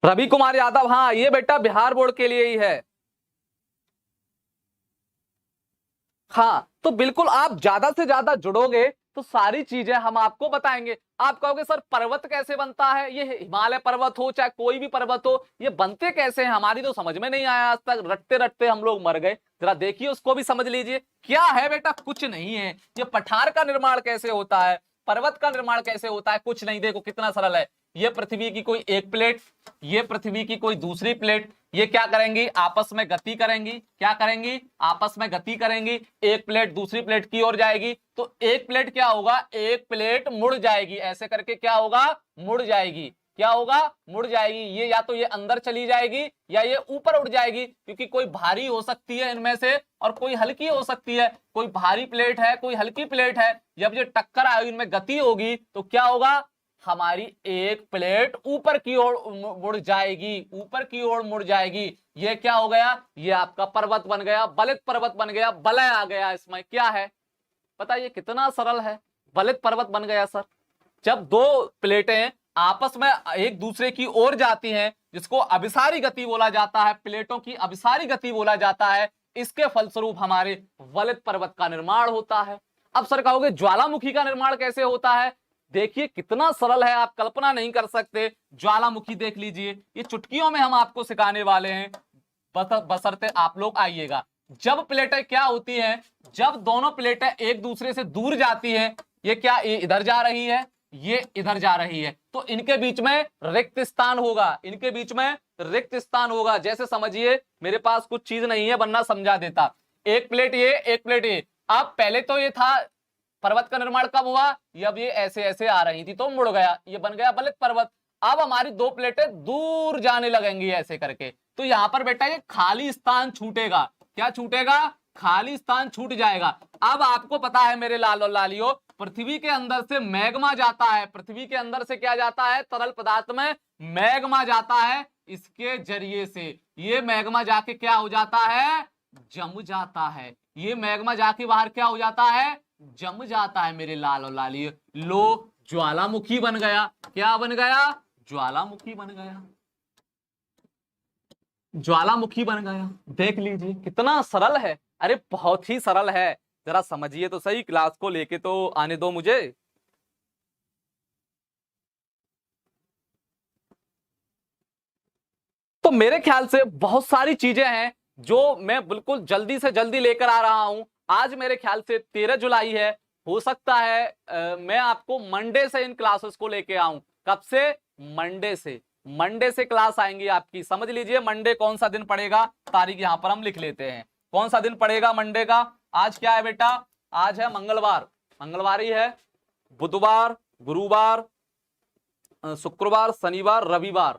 रवि कुमार यादव, हाँ ये बेटा बिहार बोर्ड के लिए ही है। हाँ तो बिल्कुल आप ज्यादा से ज्यादा जुड़ोगे तो सारी चीजें हम आपको बताएंगे। आप कहोगे सर पर्वत कैसे बनता है, ये हिमालय पर्वत हो चाहे कोई भी पर्वत हो, ये बनते कैसे हैं, हमारी तो समझ में नहीं आया आज तक, रटते रटते हम लोग मर गए। जरा देखिए उसको भी समझ लीजिए। क्या है बेटा, कुछ नहीं है। ये पठार का निर्माण कैसे होता है, पर्वत का निर्माण कैसे होता है, कुछ नहीं। देखो कितना सरल है। ये पृथ्वी की कोई एक प्लेट, ये पृथ्वी की कोई दूसरी प्लेट, ये क्या करेंगी, आपस में गति करेंगी। क्या करेंगी, आपस में गति करेंगी। एक प्लेट दूसरी प्लेट की ओर जाएगी तो एक प्लेट क्या होगा, एक प्लेट मुड़ जाएगी, ऐसे करके क्या होगा, मुड़ जाएगी। क्या होगा, मुड़ जाएगी। ये या तो ये अंदर चली जाएगी या ये ऊपर उड़ जाएगी, क्योंकि कोई भारी हो सकती है इनमें से और कोई हल्की हो सकती है। कोई भारी प्लेट है, कोई हल्की प्लेट है, जब ये टक्कर आएगी, इनमें गति होगी तो क्या होगा, हमारी एक प्लेट ऊपर की ओर मुड़ जाएगी, ऊपर की ओर मुड़ जाएगी। ये क्या हो गया, ये आपका पर्वत बन गया, बलित पर्वत बन गया, बलय आ गया इसमें। क्या है बताइए, कितना सरल है, बलित पर्वत बन गया सर। जब दो प्लेटें आपस में एक दूसरे की ओर जाती हैं, जिसको अभिसारी गति बोला जाता है, प्लेटों की अभिसारी गति बोला जाता है, इसके फलस्वरूप हमारे वलित पर्वत का निर्माण होता है। अब सर कहोगे ज्वालामुखी का निर्माण कैसे होता है, देखिए कितना सरल है, आप कल्पना नहीं कर सकते। ज्वालामुखी देख लीजिए, ये चुटकियों में हम आपको सिखाने वाले हैं, बशर्ते आप लोग आइएगा। जब प्लेटें क्या होती हैं, जब दोनों प्लेटें एक दूसरे से दूर जाती हैं, ये क्या, ये इधर जा रही है, ये इधर जा रही है, तो इनके बीच में रिक्त स्थान होगा, इनके बीच में रिक्त स्थान होगा। जैसे समझिए मेरे पास कुछ चीज नहीं है वरना समझा देता, एक प्लेट ये, एक प्लेट ये। अब पहले तो ये था, पर्वत का निर्माण कब हुआ, जब ये ऐसे ऐसे आ रही थी तो मुड़ गया, ये बन गया बलित पर्वत। अब हमारी दो प्लेटें दूर जाने लगेंगी ऐसे करके, तो यहां पर बेटा ये खाली स्थान छूटेगा। क्या छूटेगा, खाली स्थान छूट जाएगा। अब आपको पता है मेरे लाल और लालियो, पृथ्वी के अंदर से मैग्मा जाता है, पृथ्वी के अंदर से क्या जाता है, तरल पदार्थ में मैग्मा जाता है, इसके जरिए से ये मैग्मा जाके क्या हो जाता है, जम जाता है। ये मैग्मा जाके बाहर क्या हो जाता है, जम जाता है मेरे लाल और लालियो। लो ज्वालामुखी बन गया। क्या बन गया, ज्वालामुखी बन गया, ज्वालामुखी बन गया। देख लीजिए कितना सरल है, अरे बहुत ही सरल है, जरा समझिए तो सही, क्लास को लेके तो आने दो मुझे। तो मेरे ख्याल से बहुत सारी चीजें हैं जो मैं बिल्कुल जल्दी से जल्दी लेकर आ रहा हूं। आज मेरे ख्याल से 13 जुलाई है, हो सकता है मैं आपको मंडे से इन क्लासेस को लेके आऊं। कब से, मंडे से, मंडे से क्लास आएंगी आपकी। समझ लीजिए मंडे कौन सा दिन पड़ेगा, तारीख यहां पर हम लिख लेते हैं, कौन सा दिन पड़ेगा मंडे का। आज क्या है बेटा, आज है मंगलवार, मंगलवार ही है, बुधवार, गुरुवार, शुक्रवार, शनिवार, रविवार,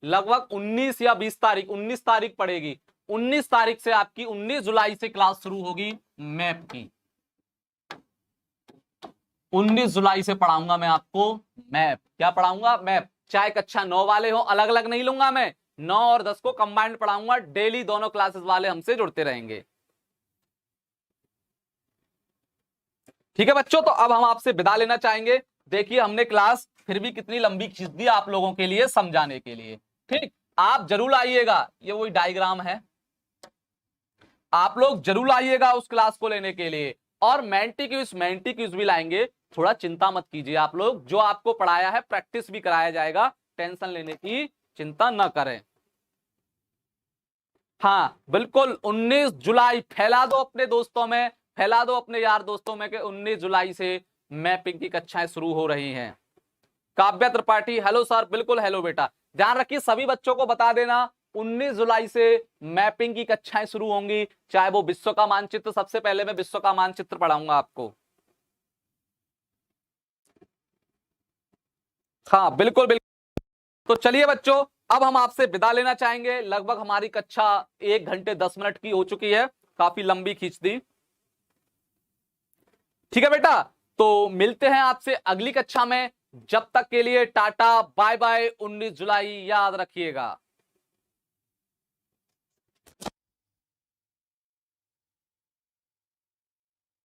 लगभग 19 या 20 तारीख, 19 तारीख पड़ेगी। 19 तारीख से आपकी 19 जुलाई से क्लास शुरू होगी मैप की। 19 जुलाई से पढ़ाऊंगा मैं आपको मैप। क्या पढ़ाऊंगा, मैप। चाहे कक्षा 9 वाले हो, अलग अलग नहीं लूंगा मैं, 9 और 10 को कंबाइंड पढ़ाऊंगा। डेली दोनों क्लासेस वाले हमसे जुड़ते रहेंगे। ठीक है बच्चों, तो अब हम आपसे विदा लेना चाहेंगे। देखिए हमने क्लास फिर भी कितनी लंबी खींच दी आप लोगों के लिए समझाने के लिए। ठीक, आप जरूर आइएगा, ये वही डायग्राम है, आप लोग जरूर आइएगा उस क्लास को लेने के लिए। और मेंटी क्विज भी लाएंगे, थोड़ा चिंता मत कीजिए आप लोग, जो आपको पढ़ाया है प्रैक्टिस भी कराया जाएगा, टेंशन लेने की चिंता न करें। हाँ बिल्कुल, 19 जुलाई फैला दो अपने दोस्तों में, फैला दो अपने यार दोस्तों में कि 19 जुलाई से मैपिंग की कक्षाएं शुरू हो रही हैं। काव्या त्रिपाठी, हेलो सर, बिल्कुल हेलो बेटा। ध्यान रखिए सभी बच्चों को बता देना 19 जुलाई से मैपिंग की कक्षाएं शुरू होंगी, चाहे वो विश्व का मानचित्र, सबसे पहले मैं विश्व का मानचित्र पढ़ाऊंगा आपको। हाँ बिल्कुल बिल्कुल। तो चलिए बच्चों, अब हम आपसे विदा लेना चाहेंगे। लगभग हमारी कक्षा 1 घंटे 10 मिनट की हो चुकी है, काफी लंबी खींच दी। ठीक है बेटा, तो मिलते हैं आपसे अगली कक्षा में। जब तक के लिए टाटा बाय बाय। 19 जुलाई याद रखिएगा।